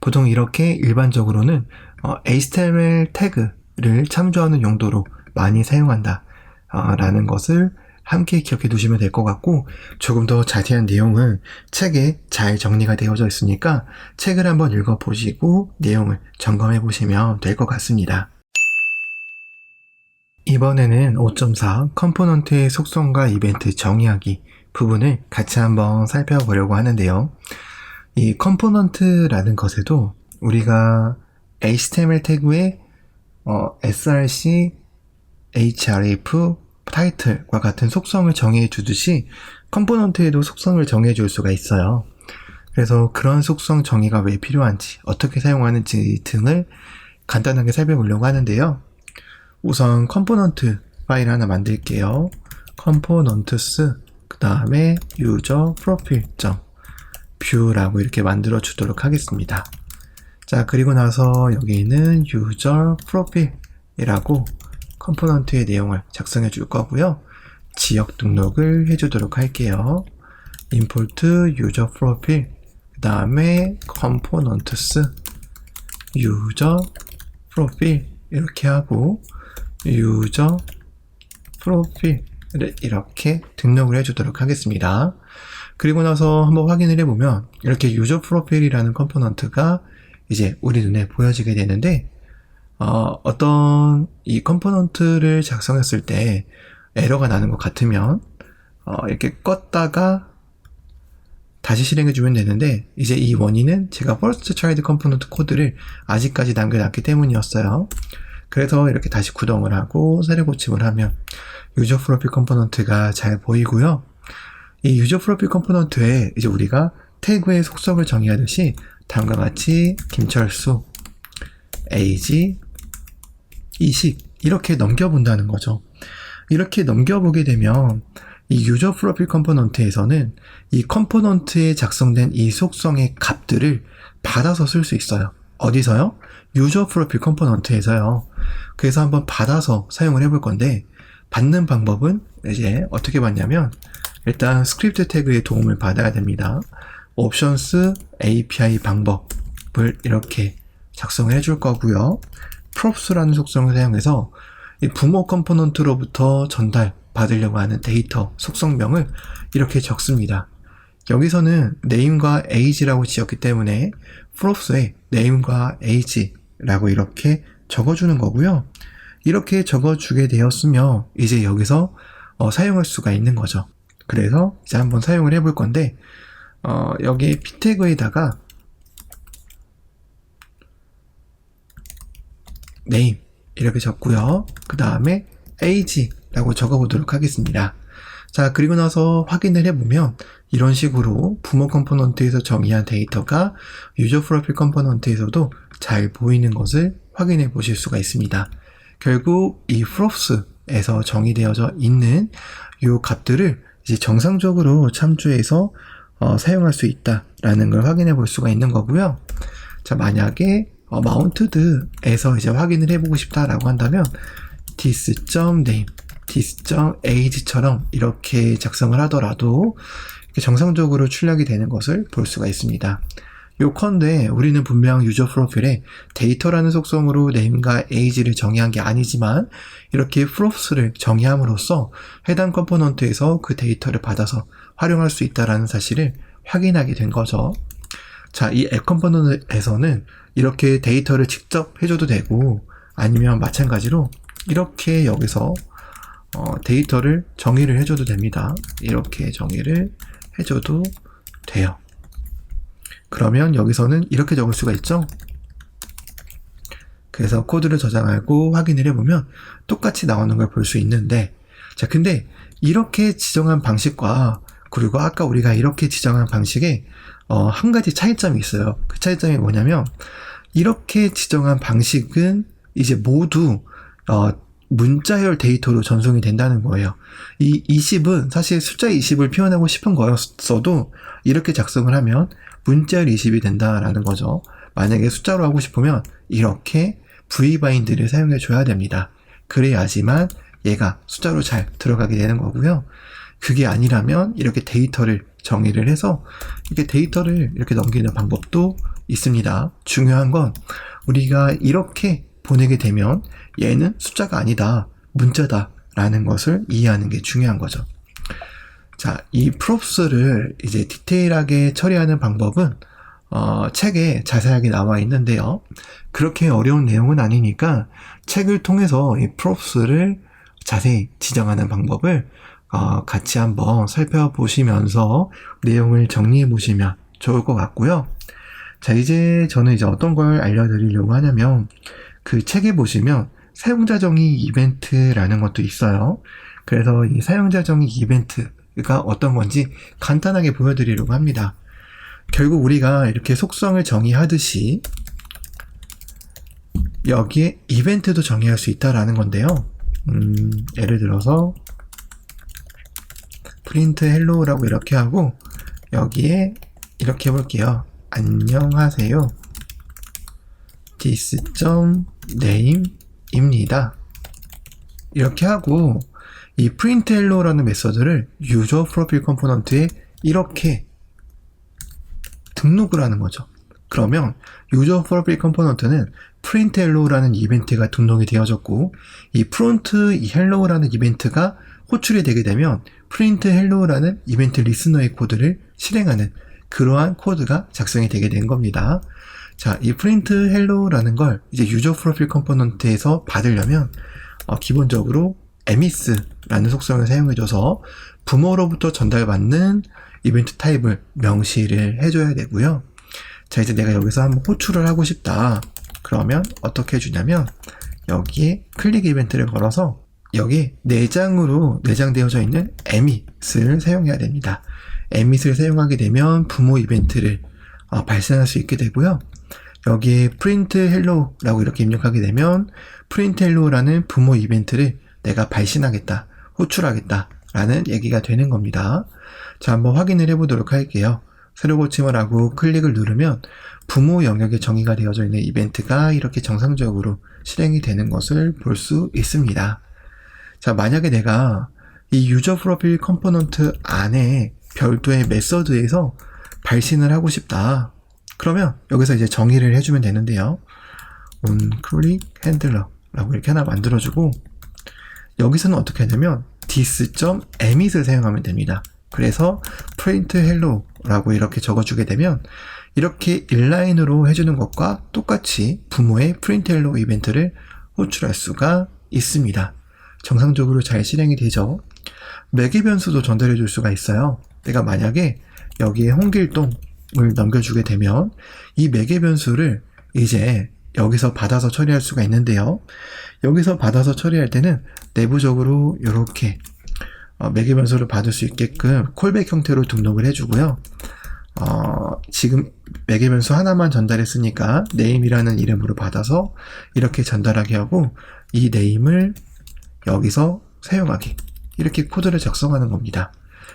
보통 이렇게 일반적으로는 HTML 태그를 참조하는 용도로 많이 사용한다 라는 것을 함께 기억해 두시면 될 것 같고 조금 더 자세한 내용은 책에 잘 정리가 되어져 있으니까 책을 한번 읽어보시고 내용을 점검해 보시면 될 것 같습니다. 이번에는 5.4 컴포넌트의 속성과 이벤트 정의하기 부분을 같이 한번 살펴보려고 하는데요. 이 컴포넌트라는 것에도 우리가 HTML 태그에 src, href, 타이틀과 같은 속성을 정해 주듯이 컴포넌트에도 속성을 정해 줄 수가 있어요. 그래서 그런 속성 정의가 왜 필요한지, 어떻게 사용하는지 등을 간단하게 살펴보려고 하는데요. 우선 컴포넌트 파일 하나 만들게요. components 그 다음에 user profile.view라고 이렇게 만들어 주도록 하겠습니다. 자, 그리고 나서 여기는 user profile이라고 컴포넌트의 내용을 작성해 줄 거고요. 지역 등록을 해주도록 할게요. import user profile 그 다음에 components user profile 이렇게 하고 user profile를 이렇게 등록을 해주도록 하겠습니다. 그리고 나서 한번 확인을 해보면 이렇게 user profile이라는 컴포넌트가 이제 우리 눈에 보여지게 되는데 어떤 이 컴포넌트를 작성했을 때 에러가 나는 것 같으면 이렇게 껐다가 다시 실행해주면 되는데 이제 이 원인은 제가 first child 컴포넌트 코드를 아직까지 남겨놨기 때문이었어요. 그래서 이렇게 다시 구동을 하고 새로 고침을 하면 user profile 컴포넌트가 잘 보이고요. 이 user profile 컴포넌트에 이제 우리가 태그의 속성을 정의하듯이 다음과 같이 김철수, age, 이식 이렇게 넘겨본다는 거죠. 이렇게 넘겨보게 되면 이 유저 프로필 컴포넌트에서는 이 컴포넌트에 작성된 이 속성의 값들을 받아서 쓸 수 있어요. 어디서요? 유저 프로필 컴포넌트에서요. 그래서 한번 받아서 사용을 해볼 건데, 받는 방법은 이제 어떻게 받냐면, 일단 스크립트 태그의 도움을 받아야 됩니다. 옵션스 API 방법을 이렇게 작성을 해줄 거고요. props라는 속성을 사용해서 이 부모 컴포넌트로부터 받으려고 하는 데이터 속성명을 이렇게 적습니다. 여기서는 name과 age라고 지었기 때문에 props에 name과 age라고 이렇게 적어주는 거고요. 이렇게 적어주게 되었으면 이제 여기서 사용할 수가 있는 거죠. 그래서 이제 한번 사용을 해볼 건데, 여기 p 태그에다가 name 이렇게 적고요. 그 다음에 age라고 적어보도록 하겠습니다. 자, 그리고 나서 확인을 해보면 이런 식으로 부모 컴포넌트에서 정의한 데이터가 유저 프로필 컴포넌트에서도 잘 보이는 것을 확인해 보실 수가 있습니다. 결국 이 props에서 정의되어져 있는 이 값들을 이제 정상적으로 참조해서 사용할 수 있다라는 걸 확인해 볼 수가 있는 거고요. 자, 만약에 mounted에서 이제 확인을 해보고 싶다라고 한다면 this.name, this.age처럼 이렇게 작성을 하더라도 이렇게 정상적으로 출력이 되는 것을 볼 수가 있습니다. 요컨대 우리는 분명 유저 프로필에 데이터라는 속성으로 name과 age를 정의한 게 아니지만 이렇게 props를 정의함으로써 해당 컴포넌트에서 그 데이터를 받아서 활용할 수 있다는 사실을 확인하게 된 거죠. 자, 이 앱 컴포넌트에서는 이렇게 데이터를 직접 해줘도 되고, 아니면 마찬가지로 이렇게 여기서 데이터를 정의를 해줘도 됩니다. 이렇게 정의를 해줘도 돼요. 그러면 여기서는 이렇게 적을 수가 있죠. 그래서 코드를 저장하고 확인을 해보면 똑같이 나오는 걸 볼 수 있는데, 자, 근데 이렇게 지정한 방식과 그리고 아까 우리가 이렇게 지정한 방식에 한 가지 차이점이 있어요. 그 차이점이 뭐냐면, 이렇게 지정한 방식은 이제 모두 문자열 데이터로 전송이 된다는 거예요. 이 20은 사실 숫자 20을 표현하고 싶은 거였어도 이렇게 작성을 하면 문자열 20이 된다라는 거죠. 만약에 숫자로 하고 싶으면 이렇게 vbind를 사용해 줘야 됩니다. 그래야지만 얘가 숫자로 잘 들어가게 되는 거고요. 그게 아니라면 이렇게 데이터를 정의를 해서 이렇게 데이터를 이렇게 넘기는 방법도 있습니다. 중요한 건 우리가 이렇게 보내게 되면 얘는 숫자가 아니다, 문자다 라는 것을 이해하는 게 중요한 거죠. 자, 이 props를 이제 디테일하게 처리하는 방법은 책에 자세하게 나와 있는데요. 그렇게 어려운 내용은 아니니까 책을 통해서 이 props를 자세히 지정하는 방법을 같이 한번 살펴보시면서 내용을 정리해 보시면 좋을 것 같고요. 자, 이제 저는 이제 어떤 걸 알려드리려고 하냐면, 그 책에 보시면 사용자 정의 이벤트라는 것도 있어요. 그래서 이 사용자 정의 이벤트가 어떤 건지 간단하게 보여드리려고 합니다. 결국 우리가 이렇게 속성을 정의하듯이 여기에 이벤트도 정의할 수 있다라는 건데요. 예를 들어서 print hello라고 이렇게 하고 여기에 이렇게 해볼게요. 안녕하세요. this.name입니다. 이렇게 하고 이 print hello라는 메서드를 유저 프로필 컴포넌트에 이렇게 등록을 하는 거죠. 그러면 유저 프로필 컴포넌트는 print hello라는 이벤트가 등록이 되어졌고, 이 프론트 hello라는 이벤트가 호출이 되게 되면 print hello라는 이벤트 리스너의 코드를 실행하는 그러한 코드가 작성이 되게 된 겁니다. 자, 이 print hello라는 걸 이제 유저 프로필 컴포넌트에서 받으려면 기본적으로 emiss라는 속성을 사용해줘서 부모로부터 전달받는 이벤트 타입을 명시를 해줘야 되고요. 자, 이제 내가 여기서 한번 호출을 하고 싶다. 그러면 어떻게 해주냐면 여기에 클릭 이벤트를 걸어서 여기 내장으로 내장되어져 있는 emmit을 사용해야 됩니다. emmit을 사용하게 되면 부모 이벤트를 발생할 수 있게 되고요. 여기에 print hello라고 이렇게 입력하게 되면 print hello라는 부모 이벤트를 내가 발신하겠다, 호출하겠다 라는 얘기가 되는 겁니다. 자, 한번 확인을 해보도록 할게요. 새로 고침을 하고 클릭을 누르면 부모 영역에 정의가 되어져 있는 이벤트가 이렇게 정상적으로 실행이 되는 것을 볼 수 있습니다. 자, 만약에 내가 이 유저 프로필 컴포넌트 안에 별도의 메서드에서 발신을 하고 싶다. 그러면 여기서 이제 정의를 해주면 되는데요. onClick handler라고 이렇게 하나 만들어주고 여기서는 어떻게 하냐면 this.emit을 사용하면 됩니다. 그래서 print hello라고 이렇게 적어주게 되면 이렇게 인라인으로 해주는 것과 똑같이 부모의 print hello 이벤트를 호출할 수가 있습니다. 정상적으로 잘 실행이 되죠. 매개 변수도 전달해 줄 수가 있어요. 내가 만약에 여기에 홍길동을 넘겨주게 되면 이 매개 변수를 이제 여기서 받아서 처리할 수가 있는데요. 여기서 받아서 처리할 때는 내부적으로 이렇게 매개 변수를 받을 수 있게끔 콜백 형태로 등록을 해주고요. 지금 매개 변수 하나만 전달했으니까 name이라는 이름으로 받아서 이렇게 전달하게 하고 이 name을 여기서 사용하게 이렇게 코드를 작성하는 겁니다.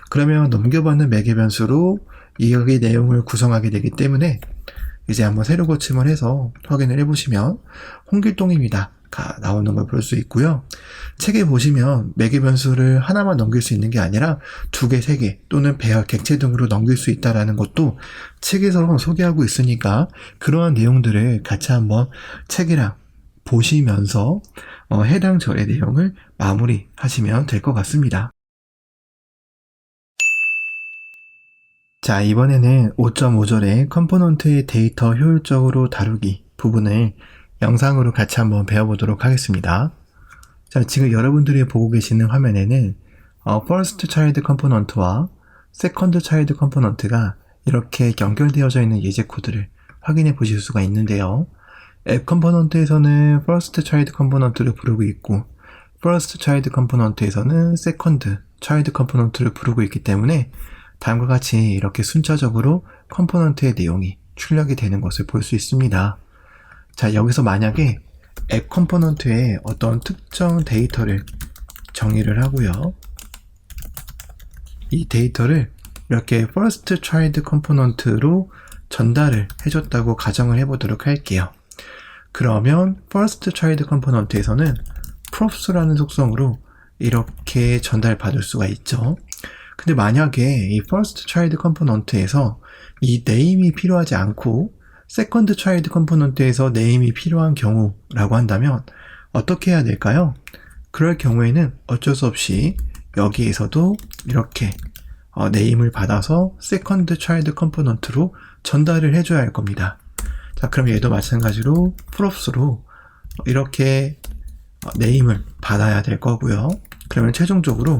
그러면 넘겨받는 매개 변수로 여기 내용을 구성하게 되기 때문에 이제 한번 새로 고침을 해서 확인을 해보시면 홍길동입니다 가 나오는 걸 볼 수 있고요. 책에 보시면 매개 변수를 하나만 넘길 수 있는 게 아니라 2개, 3개 또는 배열, 객체 등으로 넘길 수 있다는 것도 책에서 소개하고 있으니까 그러한 내용들을 같이 한번 책이랑 보시면서 해당 절의 내용을 마무리하시면 될 것 같습니다. 자, 이번에는 5.5절의 컴포넌트의 데이터 효율적으로 다루기 부분을 영상으로 같이 한번 배워보도록 하겠습니다. 자, 지금 여러분들이 보고 계시는 화면에는 First Child 컴포넌트와 Second Child 컴포넌트가 이렇게 연결되어져 있는 예제 코드를 확인해 보실 수가 있는데요. 앱 컴포넌트에서는 First Child 컴포넌트를 부르고 있고 First Child 컴포넌트에서는 Second Child 컴포넌트를 부르고 있기 때문에 다음과 같이 이렇게 순차적으로 컴포넌트의 내용이 출력이 되는 것을 볼 수 있습니다. 자, 여기서 만약에 앱 컴포넌트에 어떤 특정 데이터를 정의를 하고요. 이 데이터를 이렇게 First Child 컴포넌트로 전달을 해줬다고 가정을 해보도록 할게요. 그러면 First Child 컴포넌트에서는 props라는 속성으로 이렇게 전달받을 수가 있죠. 근데 만약에 이 First Child 컴포넌트에서 이 name이 필요하지 않고 Second Child 컴포넌트에서 name이 필요한 경우라고 한다면 어떻게 해야 될까요? 그럴 경우에는 어쩔 수 없이 여기에서도 이렇게 name을 받아서 Second Child 컴포넌트로 전달을 해줘야 할 겁니다. 자, 그럼 얘도 마찬가지로 props로 이렇게 name을 받아야 될 거고요. 그러면 최종적으로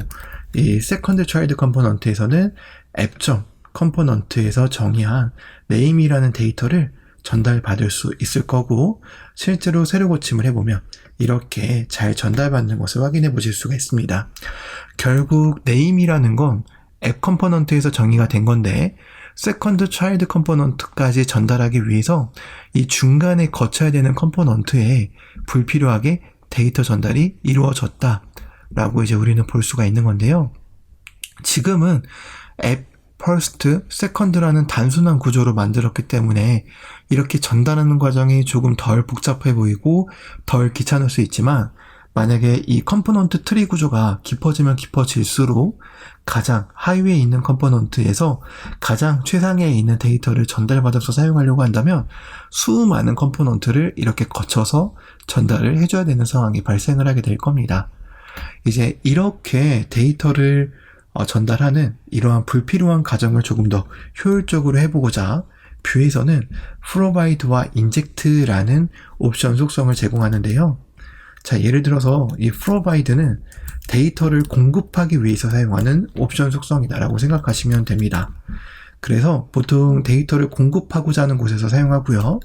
이 Second Child 컴포넌트에서는 app.컴포넌트에서 정의한 name이라는 데이터를 전달받을 수 있을 거고 실제로 새로 고침을 해보면 이렇게 잘 전달받는 것을 확인해 보실 수가 있습니다. 결국 name이라는 건 앱 컴포넌트에서 정의가 된 건데 Second Child 컴포넌트까지 전달하기 위해서 이 중간에 거쳐야 되는 컴포넌트에 불필요하게 데이터 전달이 이루어졌다 라고 이제 우리는 볼 수가 있는 건데요. 지금은 앱 first, second라는 단순한 구조로 만들었기 때문에 이렇게 전달하는 과정이 조금 덜 복잡해 보이고 덜 귀찮을 수 있지만 만약에 이 컴포넌트 트리 구조가 깊어지면 깊어질수록 가장 하위에 있는 컴포넌트에서 가장 최상위에 있는 데이터를 전달받아서 사용하려고 한다면 수많은 컴포넌트를 이렇게 거쳐서 전달을 해줘야 되는 상황이 발생을 하게 될 겁니다. 이제 이렇게 데이터를 전달하는 이러한 불필요한 과정을 조금 더 효율적으로 해보고자 뷰에서는 provide와 inject라는 옵션 속성을 제공하는데요. 자, 예를 들어서 이 provide는 데이터를 공급하기 위해서 사용하는 옵션 속성이다라고 생각하시면 됩니다. 그래서 보통 데이터를 공급하고자 하는 곳에서 사용하고요.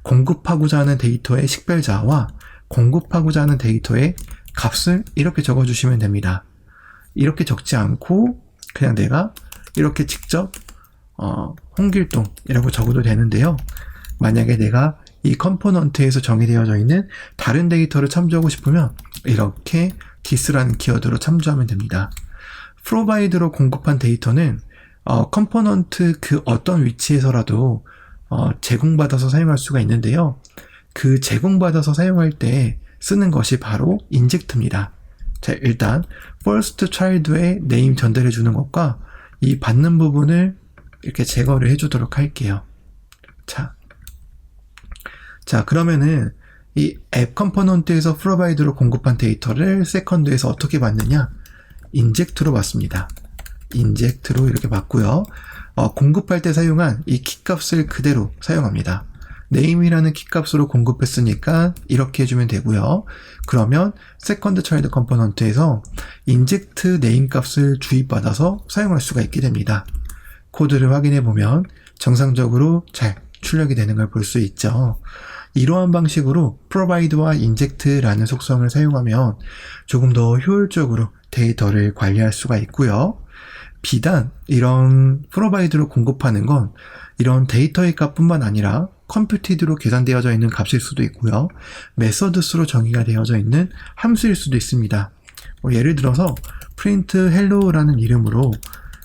공급하고자 하는 데이터의 식별자와 공급하고자 하는 데이터의 값을 이렇게 적어주시면 됩니다. 이렇게 적지 않고 그냥 내가 이렇게 직접 홍길동이라고 적어도 되는데요. 만약에 내가 이 컴포넌트에서 정의되어져 있는 다른 데이터를 참조하고 싶으면 이렇게 this라는 키워드로 참조하면 됩니다. 프로바이드로 공급한 데이터는 컴포넌트 그 어떤 위치에서라도 제공받아서 사용할 수가 있는데요. 그 제공받아서 사용할 때 쓰는 것이 바로 인젝트입니다. 자, 일단 first child의 네임 전달해 주는 것과 이 받는 부분을 이렇게 제거를 해주도록 할게요. 자, 그러면은 이 앱 컴포넌트에서 프로바이드로 공급한 데이터를 세컨드에서 어떻게 받느냐? 인젝트로 받습니다. 인젝트로 이렇게 받고요. 공급할 때 사용한 이 키값을 그대로 사용합니다. name이라는 키값으로 공급했으니까 이렇게 해주면 되고요. 그러면 세컨드 차일드 컴포넌트에서 인젝트 name 값을 주입받아서 사용할 수가 있게 됩니다. 코드를 확인해 보면 정상적으로 잘 출력이 되는 걸 볼 수 있죠. 이러한 방식으로 provide와 inject라는 속성을 사용하면 조금 더 효율적으로 데이터를 관리할 수가 있고요. 비단 이런 provide로 공급하는 건 이런 데이터의 값뿐만 아니라 computed로 계산되어져 있는 값일 수도 있고요. methods로 정의가 되어져 있는 함수일 수도 있습니다. 예를 들어서 print hello라는 이름으로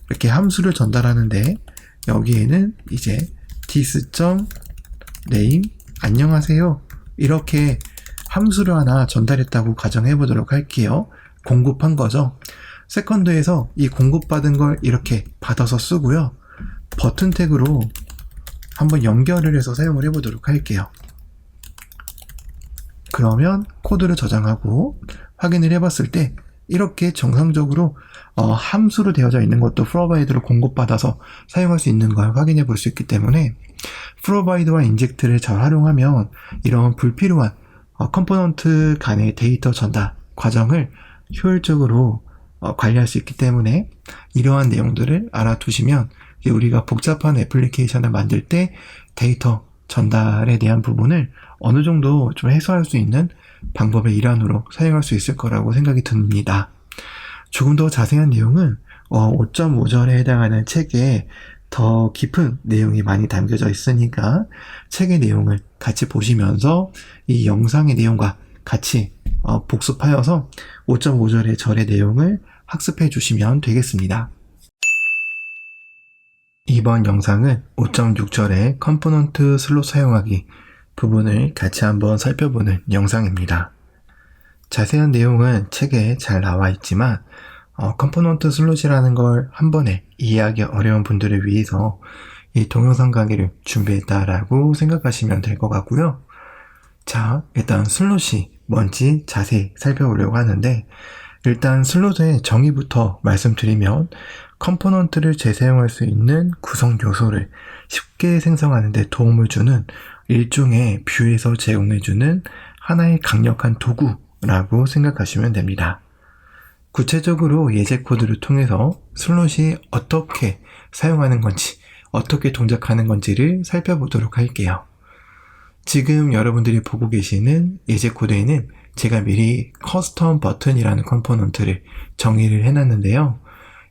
이렇게 함수를 전달하는데 여기에는 이제 this.name 안녕하세요 이렇게 함수를 하나 전달했다고 가정해 보도록 할게요. 공급한 거죠. 세컨드에서 이 공급받은 걸 이렇게 받아서 쓰고요. 버튼 태그로 한번 연결을 해서 사용을 해보도록 할게요. 그러면 코드를 저장하고 확인을 해봤을 때 이렇게 정상적으로 함수로 되어져 있는 것도 프로바이드로 공급받아서 사용할 수 있는 걸 확인해 볼 수 있기 때문에 프로바이드와 인젝트를 잘 활용하면 이런 불필요한 컴포넌트 간의 데이터 전달 과정을 효율적으로 관리할 수 있기 때문에 이러한 내용들을 알아두시면 우리가 복잡한 애플리케이션을 만들 때 데이터 전달에 대한 부분을 어느 정도 좀 해소할 수 있는 방법의 일환으로 사용할 수 있을 거라고 생각이 듭니다. 조금 더 자세한 내용은 5.5절에 해당하는 책에 더 깊은 내용이 많이 담겨져 있으니까 책의 내용을 같이 보시면서 이 영상의 내용과 같이 복습하여서 5.5절의 절의 내용을 학습해 주시면 되겠습니다. 이번 영상은 5.6절의 컴포넌트 슬롯 사용하기 부분을 같이 한번 살펴보는 영상입니다. 자세한 내용은 책에 잘 나와 있지만 컴포넌트 슬롯이라는 걸 한 번에 이해하기 어려운 분들을 위해서 이 동영상 강의를 준비했다라고 생각하시면 될 것 같고요. 자, 일단 슬롯이 뭔지 자세히 살펴보려고 하는데 일단 슬롯의 정의부터 말씀드리면 컴포넌트를 재사용할 수 있는 구성 요소를 쉽게 생성하는 데 도움을 주는 일종의 뷰에서 제공해주는 하나의 강력한 도구라고 생각하시면 됩니다. 구체적으로 예제 코드를 통해서 슬롯이 어떻게 사용하는 건지, 어떻게 동작하는 건지를 살펴보도록 할게요. 지금 여러분들이 보고 계시는 예제 코드에는 제가 미리 커스텀 버튼이라는 컴포넌트를 정의를 해놨는데요.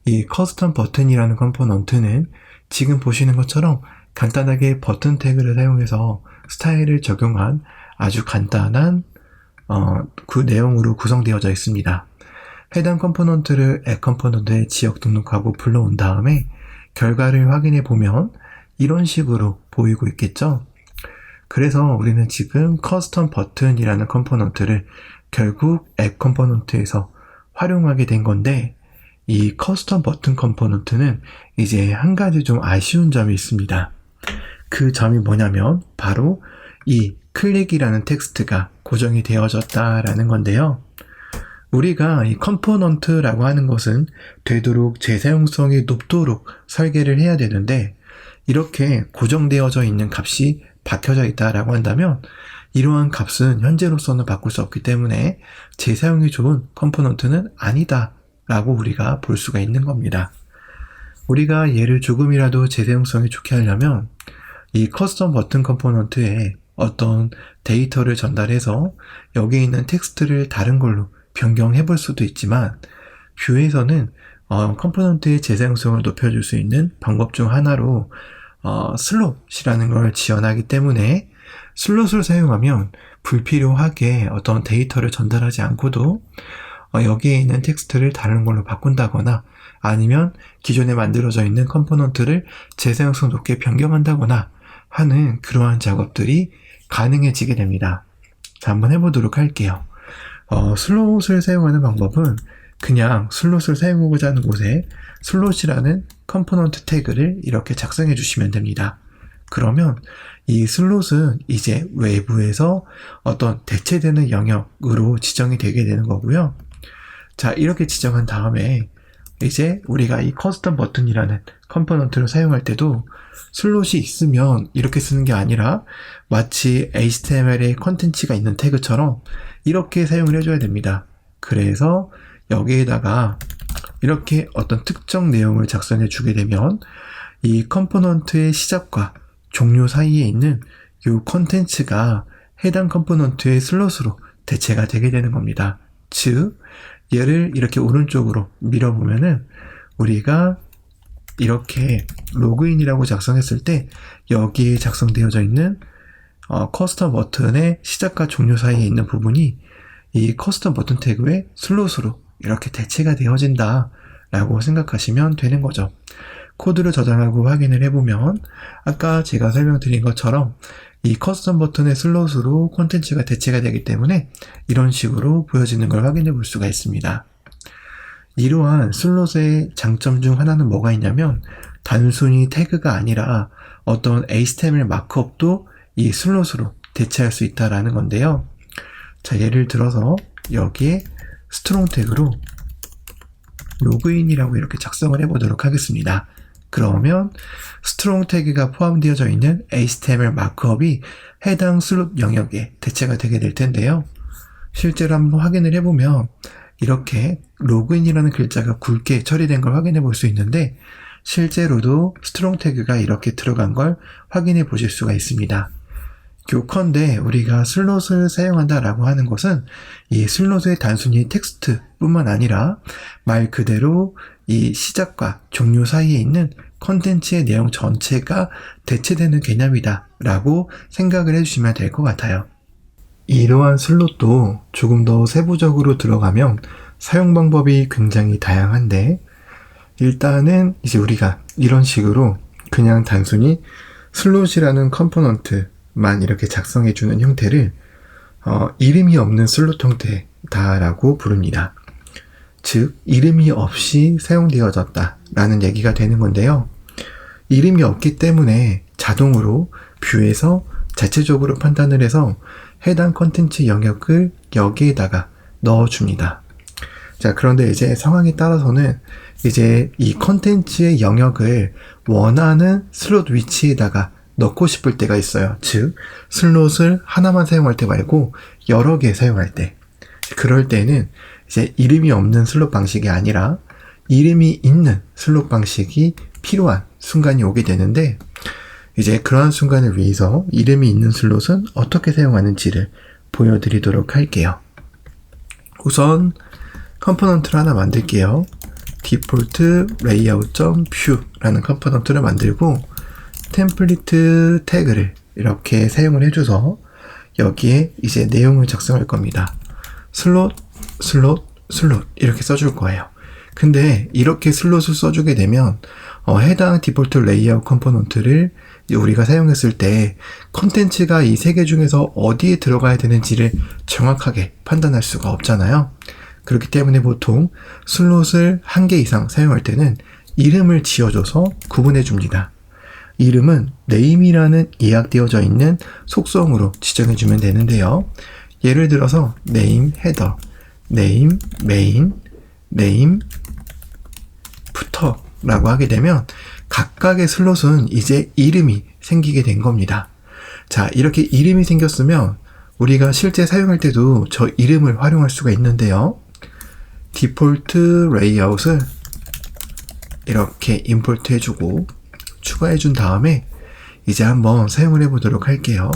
이 커스텀 버튼이라는 컴포넌트는 지금 보시는 것처럼 간단하게 버튼 태그를 사용해서 스타일을 적용한 아주 간단한 그 내용으로 구성되어져 있습니다. 해당 컴포넌트를 앱 컴포넌트에 지역 등록하고 불러온 다음에 결과를 확인해 보면 이런 식으로 보이고 있겠죠? 그래서 우리는 지금 커스텀 버튼이라는 컴포넌트를 결국 앱 컴포넌트에서 활용하게 된 건데 이 커스텀 버튼 컴포넌트는 이제 한 가지 좀 아쉬운 점이 있습니다. 그 점이 뭐냐면 바로 이 클릭이라는 텍스트가 고정이 되어졌다라는 건데요. 우리가 이 컴포넌트라고 하는 것은 되도록 재사용성이 높도록 설계를 해야 되는데 이렇게 고정되어져 있는 값이 박혀져 있다라고 한다면 이러한 값은 현재로서는 바꿀 수 없기 때문에 재사용이 좋은 컴포넌트는 아니다 라고 우리가 볼 수가 있는 겁니다. 우리가 얘를 조금이라도 재사용성이 좋게 하려면 이 커스텀 버튼 컴포넌트에 어떤 데이터를 전달해서 여기에 있는 텍스트를 다른 걸로 변경해 볼 수도 있지만 뷰에서는 컴포넌트의 재사용성을 높여줄 수 있는 방법 중 하나로 슬롯이라는 걸 지원하기 때문에 슬롯을 사용하면 불필요하게 어떤 데이터를 전달하지 않고도 여기에 있는 텍스트를 다른 걸로 바꾼다거나 아니면 기존에 만들어져 있는 컴포넌트를 재사용성 높게 변경한다거나 하는 그러한 작업들이 가능해지게 됩니다. 자, 한번 해보도록 할게요. 슬롯을 사용하는 방법은 그냥 슬롯을 사용하고자 하는 곳에 슬롯이라는 컴포넌트 태그를 이렇게 작성해 주시면 됩니다. 그러면 이 슬롯은 이제 외부에서 어떤 대체되는 영역으로 지정이 되게 되는 거고요. 자, 이렇게 지정한 다음에 이제 우리가 이 커스텀 버튼이라는 컴포넌트를 사용할 때도 슬롯이 있으면 이렇게 쓰는 게 아니라 마치 HTML에 컨텐츠가 있는 태그처럼 이렇게 사용을 해줘야 됩니다. 그래서 여기에다가 이렇게 어떤 특정 내용을 작성해 주게 되면 이 컴포넌트의 시작과 종료 사이에 있는 이 컨텐츠가 해당 컴포넌트의 슬롯으로 대체가 되게 되는 겁니다. 즉, 얘를 이렇게 오른쪽으로 밀어보면은 우리가 이렇게 로그인이라고 작성했을 때 여기에 작성되어져 있는 커스텀 버튼의 시작과 종료 사이에 있는 부분이 이 커스텀 버튼 태그의 슬롯으로 이렇게 대체가 되어진다 라고 생각하시면 되는 거죠. 코드를 저장하고 확인을 해보면 아까 제가 설명드린 것처럼 이 커스텀 버튼의 슬롯으로 콘텐츠가 대체가 되기 때문에 이런 식으로 보여지는 걸 확인해 볼 수가 있습니다. 이러한 슬롯의 장점 중 하나는 뭐가 있냐면 단순히 태그가 아니라 어떤 HTML 마크업도 이 슬롯으로 대체할 수 있다라는 건데요. 자, 예를 들어서 여기에 스트롱 태그로 로그인이라고 이렇게 작성을 해보도록 하겠습니다. 그러면 스트롱 태그가 포함되어져 있는 HTML 마크업이 해당 슬롯 영역에 대체가 되게 될 텐데요. 실제로 한번 확인을 해보면 이렇게 로그인이라는 글자가 굵게 처리된 걸 확인해 볼 수 있는데 실제로도 스트롱 태그가 이렇게 들어간 걸 확인해 보실 수가 있습니다. 교컨대 우리가 슬롯을 사용한다라고 하는 것은 이 슬롯의 단순히 텍스트뿐만 아니라 말 그대로 이 시작과 종료 사이에 있는 컨텐츠의 내용 전체가 대체되는 개념이다 라고 생각을 해주시면 될 것 같아요. 이러한 슬롯도 조금 더 세부적으로 들어가면 사용 방법이 굉장히 다양한데 일단은 이제 우리가 이런 식으로 그냥 단순히 슬롯이라는 컴포넌트만 이렇게 작성해주는 형태를 이름이 없는 슬롯 형태다라고 부릅니다. 즉, 이름이 없이 사용되어졌다라는 얘기가 되는 건데요. 이름이 없기 때문에 자동으로 뷰에서 자체적으로 판단을 해서 해당 컨텐츠 영역을 여기에다가 넣어줍니다. 자, 그런데 이제 상황에 따라서는 이제 이 컨텐츠의 영역을 원하는 슬롯 위치에다가 넣고 싶을 때가 있어요. 즉, 슬롯을 하나만 사용할 때 말고 여러 개 사용할 때. 그럴 때는 이제 이름이 없는 슬롯 방식이 아니라 이름이 있는 슬롯 방식이 필요한 순간이 오게 되는데 이제 그러한 순간을 위해서 이름이 있는 슬롯은 어떻게 사용하는지를 보여드리도록 할게요. 우선 컴포넌트를 하나 만들게요. default layout.view라는 컴포넌트를 만들고 템플릿 태그를 이렇게 사용을 해줘서 여기에 이제 내용을 작성할 겁니다. 슬롯 이렇게 써줄 거예요. 근데 이렇게 슬롯을 써주게 되면 해당 디폴트 레이아웃 컴포넌트를 우리가 사용했을 때 컨텐츠가 이 세 개 중에서 어디에 들어가야 되는지를 정확하게 판단할 수가 없잖아요. 그렇기 때문에 보통 슬롯을 한 개 이상 사용할 때는 이름을 지어줘서 구분해 줍니다. 이름은 name이라는 예약되어져 있는 속성으로 지정해 주면 되는데요. 예를 들어서 name header, name main, name footer 라고 하게 되면 각각의 슬롯은 이제 이름이 생기게 된 겁니다. 자, 이렇게 이름이 생겼으면 우리가 실제 사용할 때도 저 이름을 활용할 수가 있는데요. 디폴트 레이아웃을 이렇게 임포트 해주고 추가해 준 다음에 이제 한번 사용을 해보도록 할게요.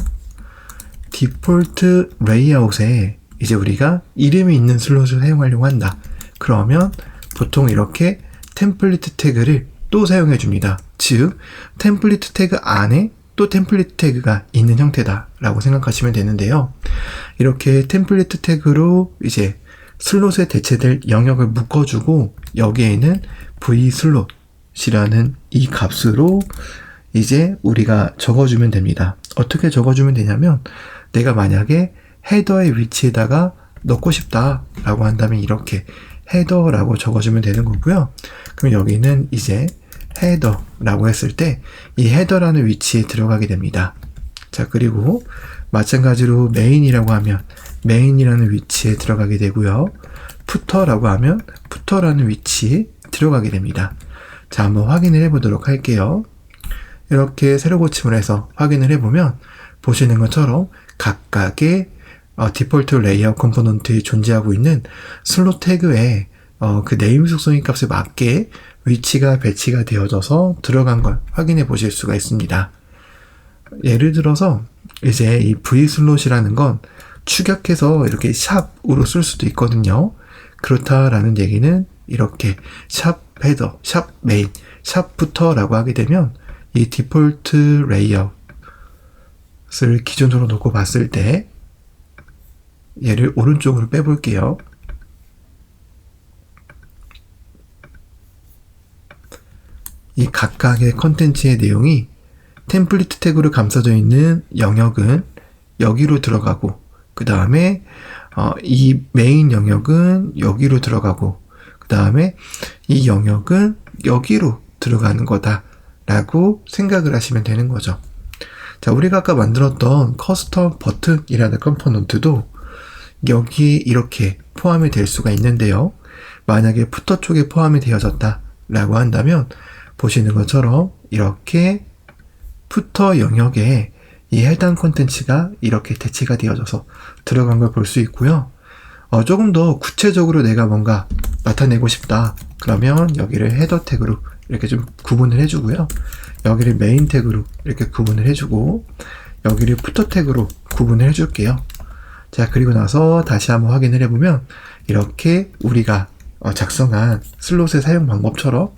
디폴트 레이아웃에 이제 우리가 이름이 있는 슬롯을 사용하려고 한다. 그러면 보통 이렇게 템플릿 태그를 또 사용해 줍니다. 즉, 템플릿 태그 안에 또 템플릿 태그가 있는 형태다 라고 생각하시면 되는데요. 이렇게 템플릿 태그로 이제 슬롯에 대체될 영역을 묶어주고 여기에는 v슬롯이라는 이 값으로 이제 우리가 적어주면 됩니다. 어떻게 적어주면 되냐면 내가 만약에 헤더의 위치에다가 넣고 싶다라고 한다면 이렇게 헤더라고 적어주면 되는 거고요. 그럼 여기는 이제 헤더라고 했을 때 이 헤더라는 위치에 들어가게 됩니다. 자, 그리고 마찬가지로 메인이라고 하면 메인이라는 위치에 들어가게 되고요. 푸터라고 하면 푸터라는 위치에 들어가게 됩니다. 자, 한번 확인을 해보도록 할게요. 이렇게 세로 고침을 해서 확인을 해보면 보시는 것처럼 각각의 디폴트 레이아웃 컴포넌트에 존재하고 있는 슬롯 태그에 그 네임 속성의 값에 맞게 위치가 배치가 되어져서 들어간 걸 확인해 보실 수가 있습니다. 예를 들어서 이제 이 v슬롯이라는 건 축약해서 이렇게 샵으로 쓸 수도 있거든요. 그렇다라는 얘기는 이렇게 샵 헤더, 샵 메인, 샵 푸터라고 하게 되면 이 디폴트 레이아웃을 기준으로 놓고 봤을 때 얘를 오른쪽으로 빼볼게요. 이 각각의 컨텐츠의 내용이 템플릿 태그로 감싸져 있는 영역은 여기로 들어가고 그 다음에 이 메인 영역은 여기로 들어가고 그 다음에 이 영역은 여기로 들어가는 거다 라고 생각을 하시면 되는 거죠. 자, 우리가 아까 만들었던 커스텀 버튼이라는 컴포넌트도 여기에 이렇게 포함이 될 수가 있는데요. 만약에 푸터 쪽에 포함이 되어졌다 라고 한다면 보시는 것처럼 이렇게 푸터 영역에 이 해당 콘텐츠가 이렇게 대체가 되어져서 들어간 걸 볼 수 있고요. 조금 더 구체적으로 내가 뭔가 나타내고 싶다 그러면 여기를 헤더 태그로 이렇게 좀 구분을 해주고요. 여기를 메인 태그로 이렇게 구분을 해주고 여기를 푸터 태그로 구분을 해줄게요. 자, 그리고 나서 다시 한번 확인을 해보면 이렇게 우리가 작성한 슬롯의 사용 방법처럼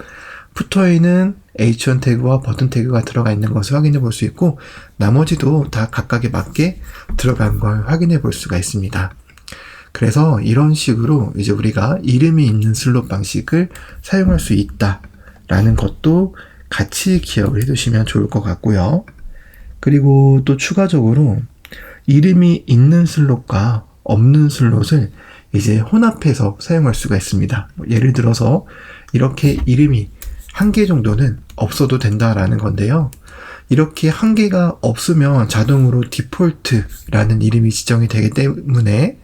푸터에는 h1 태그와 버튼 태그가 들어가 있는 것을 확인해 볼 수 있고 나머지도 다 각각에 맞게 들어간 걸 확인해 볼 수가 있습니다. 그래서 이런 식으로 이제 우리가 이름이 있는 슬롯 방식을 사용할 수 있다라는 것도 같이 기억을 해두시면 좋을 것 같고요. 그리고 또 추가적으로 이름이 있는 슬롯과 없는 슬롯을 이제 혼합해서 사용할 수가 있습니다. 예를 들어서 이렇게 이름이 한 개 정도는 없어도 된다라는 건데요. 이렇게 한 개가 없으면 자동으로 디폴트라는 이름이 지정이 되기 때문에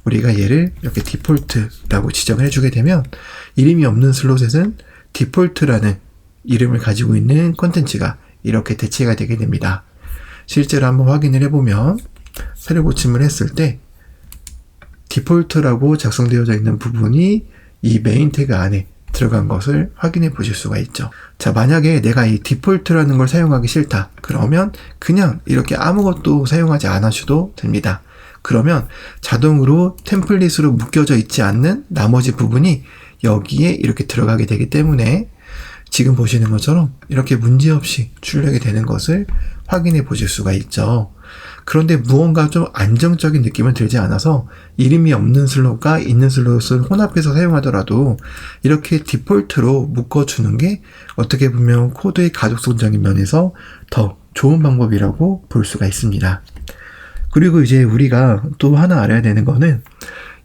우리가 얘를 이렇게 디폴트라고 지정을 해주게 되면 이름이 없는 슬롯에는 디폴트라는 이름을 가지고 있는 콘텐츠가 이렇게 대체가 되게 됩니다. 실제로 한번 확인을 해보면 세로 고침을 했을 때 디폴트라고 작성되어져 있는 부분이 이 메인 태그 안에 들어간 것을 확인해 보실 수가 있죠. 자, 만약에 내가 이 디폴트라는 걸 사용하기 싫다 그러면 그냥 이렇게 아무것도 사용하지 않으셔도 됩니다. 그러면 자동으로 템플릿으로 묶여져 있지 않는 나머지 부분이 여기에 이렇게 들어가게 되기 때문에 지금 보시는 것처럼 이렇게 문제없이 출력이 되는 것을 확인해 보실 수가 있죠. 그런데 무언가 좀 안정적인 느낌은 들지 않아서 이름이 없는 슬롯과 있는 슬롯을 혼합해서 사용하더라도 이렇게 디폴트로 묶어주는 게 어떻게 보면 코드의 가독성적인 면에서 더 좋은 방법이라고 볼 수가 있습니다. 그리고 이제 우리가 또 하나 알아야 되는 거는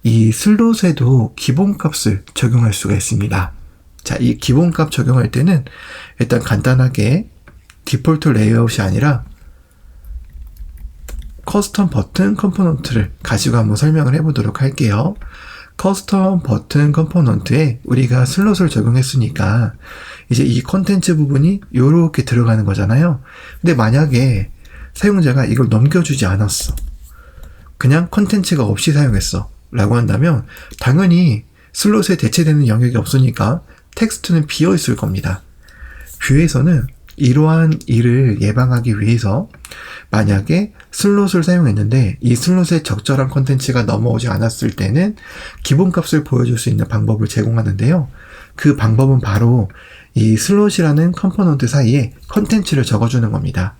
이 슬롯에도 기본값을 적용할 수가 있습니다. 자, 이 기본값 적용할 때는 일단 간단하게 디폴트 레이아웃이 아니라 커스텀 버튼 컴포넌트를 가지고 한번 설명을 해보도록 할게요. 커스텀 버튼 컴포넌트에 우리가 슬롯을 적용했으니까 이제 이 컨텐츠 부분이 이렇게 들어가는 거잖아요. 근데 만약에 사용자가 이걸 넘겨주지 않았어. 그냥 컨텐츠가 없이 사용했어. 라고 한다면 당연히 슬롯에 대체되는 영역이 없으니까 텍스트는 비어 있을 겁니다. 뷰에서는 이러한 일을 예방하기 위해서 만약에 슬롯을 사용했는데 이 슬롯에 적절한 컨텐츠가 넘어오지 않았을 때는 기본값을 보여줄 수 있는 방법을 제공하는데요. 그 방법은 바로 이 슬롯이라는 컴포넌트 사이에 컨텐츠를 적어주는 겁니다.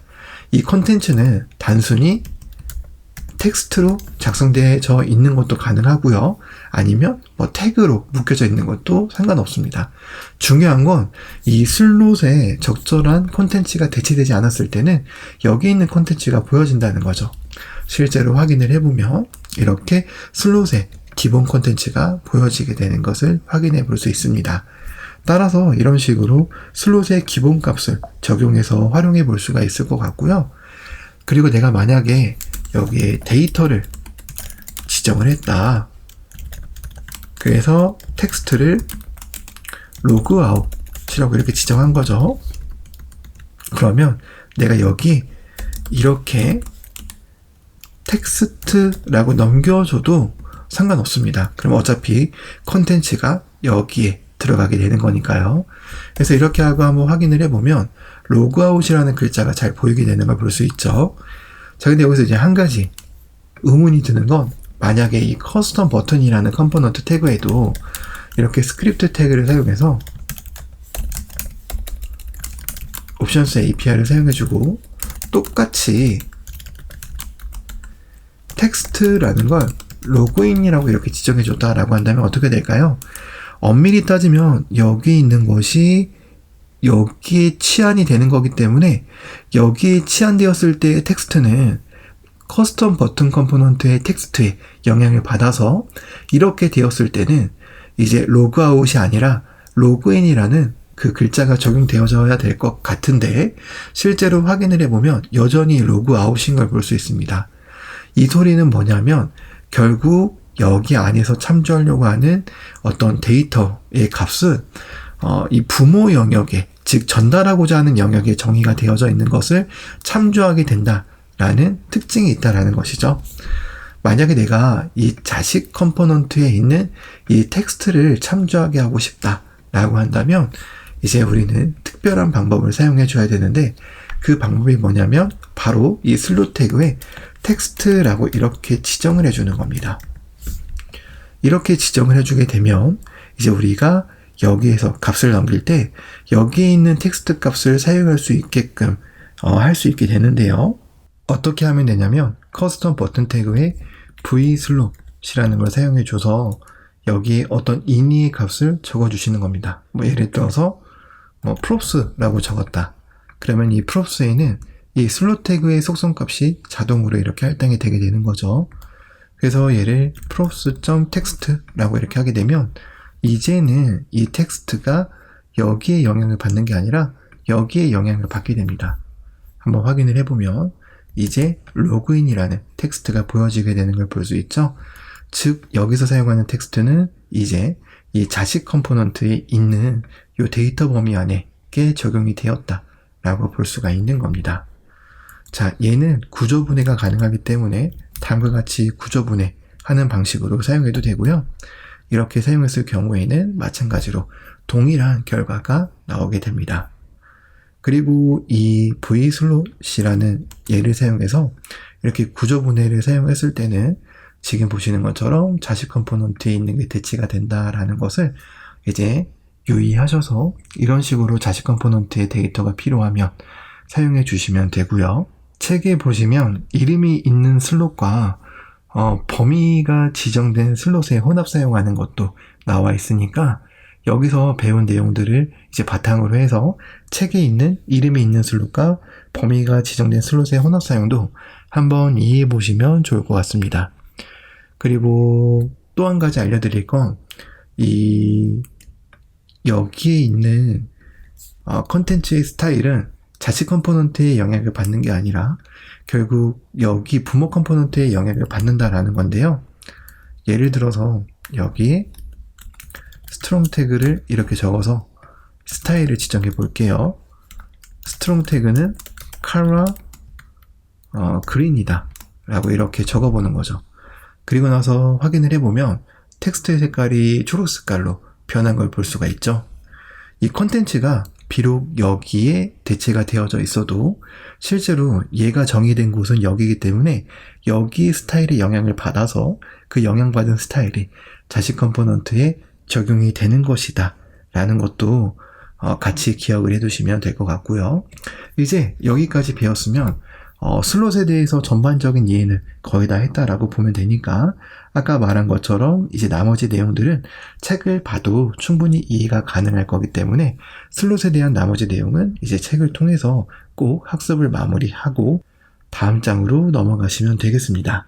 이 컨텐츠는 단순히 텍스트로 작성되어 있는 것도 가능하고요. 아니면 뭐 태그로 묶여져 있는 것도 상관없습니다. 중요한 건 이 슬롯에 적절한 콘텐츠가 대체되지 않았을 때는 여기 있는 콘텐츠가 보여진다는 거죠. 실제로 확인을 해보면 이렇게 슬롯에 기본 콘텐츠가 보여지게 되는 것을 확인해 볼 수 있습니다. 따라서 이런 식으로 슬롯의 기본 값을 적용해서 활용해 볼 수가 있을 것 같고요. 그리고 내가 만약에 여기에 데이터를 지정을 했다. 그래서 텍스트를 로그아웃이라고 이렇게 지정한 거죠. 그러면 내가 여기 이렇게 텍스트라고 넘겨줘도 상관없습니다. 그럼 어차피 컨텐츠가 여기에 들어가게 되는 거니까요. 그래서 이렇게 하고 한번 확인을 해보면 로그아웃이라는 글자가 잘 보이게 되는 걸 볼 수 있죠. 자, 근데 여기서 이제 한 가지 의문이 드는 건 만약에 이 커스텀 버튼이라는 컴포넌트 태그에도 이렇게 스크립트 태그를 사용해서 옵션스 API를 사용해주고 똑같이 텍스트라는 걸 로그인이라고 이렇게 지정해줬다라고 한다면 어떻게 될까요? 엄밀히 따지면 여기 있는 것이 여기에 치안이 되는 거기 때문에 여기에 치안되었을 때의 텍스트는 커스텀 버튼 컴포넌트의 텍스트에 영향을 받아서 이렇게 되었을 때는 이제 로그아웃이 아니라 로그인이라는 그 글자가 적용되어져야 될 것 같은데 실제로 확인을 해보면 여전히 로그아웃인 걸 볼 수 있습니다. 이 소리는 뭐냐면 결국 여기 안에서 참조하려고 하는 어떤 데이터의 값은 이 부모 영역에, 즉 전달하고자 하는 영역에 정의가 되어져 있는 것을 참조하게 된다라는 특징이 있다라는 것이죠. 만약에 내가 이 자식 컴포넌트에 있는 이 텍스트를 참조하게 하고 싶다라고 한다면 이제 우리는 특별한 방법을 사용해 줘야 되는데 그 방법이 뭐냐면 바로 이 슬롯 태그에 텍스트라고 이렇게 지정을 해주는 겁니다. 이렇게 지정을 해주게 되면 이제 우리가 여기에서 값을 넘길 때 여기에 있는 텍스트 값을 사용할 수 있게끔 할 수 있게 되는데요. 어떻게 하면 되냐면 커스텀 버튼 태그에 v슬롯이라는 걸 사용해 줘서 여기에 어떤 인이의 값을 적어 주시는 겁니다. 뭐 예를 들어서 props라고 적었다. 그러면 이 props에는 이 슬롯 태그의 속성 값이 자동으로 이렇게 할당이 되게 되는 거죠. 그래서 얘를 props.text라고 이렇게 하게 되면 이제는 이 텍스트가 여기에 영향을 받는 게 아니라 여기에 영향을 받게 됩니다. 한번 확인을 해보면 이제 로그인이라는 텍스트가 보여지게 되는 걸 볼 수 있죠. 즉 여기서 사용하는 텍스트는 이제 이 자식 컴포넌트에 있는 이 데이터 범위 안에 적용이 되었다라고 볼 수가 있는 겁니다. 자, 얘는 구조분해가 가능하기 때문에 다음과 같이 구조분해하는 방식으로 사용해도 되고요. 이렇게 사용했을 경우에는 마찬가지로 동일한 결과가 나오게 됩니다. 그리고 이 v슬롯이라는 예를 사용해서 이렇게 구조분해를 사용했을 때는 지금 보시는 것처럼 자식 컴포넌트에 있는 게 대치가 된다라는 것을 이제 유의하셔서 이런 식으로 자식 컴포넌트의 데이터가 필요하면 사용해 주시면 되고요. 책에 보시면 이름이 있는 슬롯과 범위가 지정된 슬롯에 혼합 사용하는 것도 나와 있으니까 여기서 배운 내용들을 이제 바탕으로 해서 책에 있는 이름이 있는 슬롯과 범위가 지정된 슬롯의 혼합 사용도 한번 이해해 보시면 좋을 것 같습니다. 그리고 또 한 가지 알려드릴 건 여기에 있는 컨텐츠의 스타일은 자식 컴포넌트의 영향을 받는 게 아니라 결국 여기 부모 컴포넌트의 영향을 받는다라는 건데요. 예를 들어서 여기에 스트롱 태그를 이렇게 적어서 스타일을 지정해 볼게요. 스트롱 태그는 color green이다 라고 이렇게 적어보는 거죠. 그리고 나서 확인을 해보면 텍스트의 색깔이 초록 색깔로 변한 걸 볼 수가 있죠. 이 컨텐츠가 비록 여기에 대체가 되어져 있어도 실제로 얘가 정의된 곳은 여기이기 때문에 여기 스타일의 영향을 받아서 그 영향받은 스타일이 자식 컴포넌트에 적용이 되는 것이다 라는 것도 같이 기억을 해두시면 될 것 같고요. 이제 여기까지 배웠으면 슬롯에 대해서 전반적인 이해는 거의 다 했다라고 보면 되니까 아까 말한 것처럼 이제 나머지 내용들은 책을 봐도 충분히 이해가 가능할 거기 때문에 슬롯에 대한 나머지 내용은 이제 책을 통해서 꼭 학습을 마무리하고 다음 장으로 넘어가시면 되겠습니다.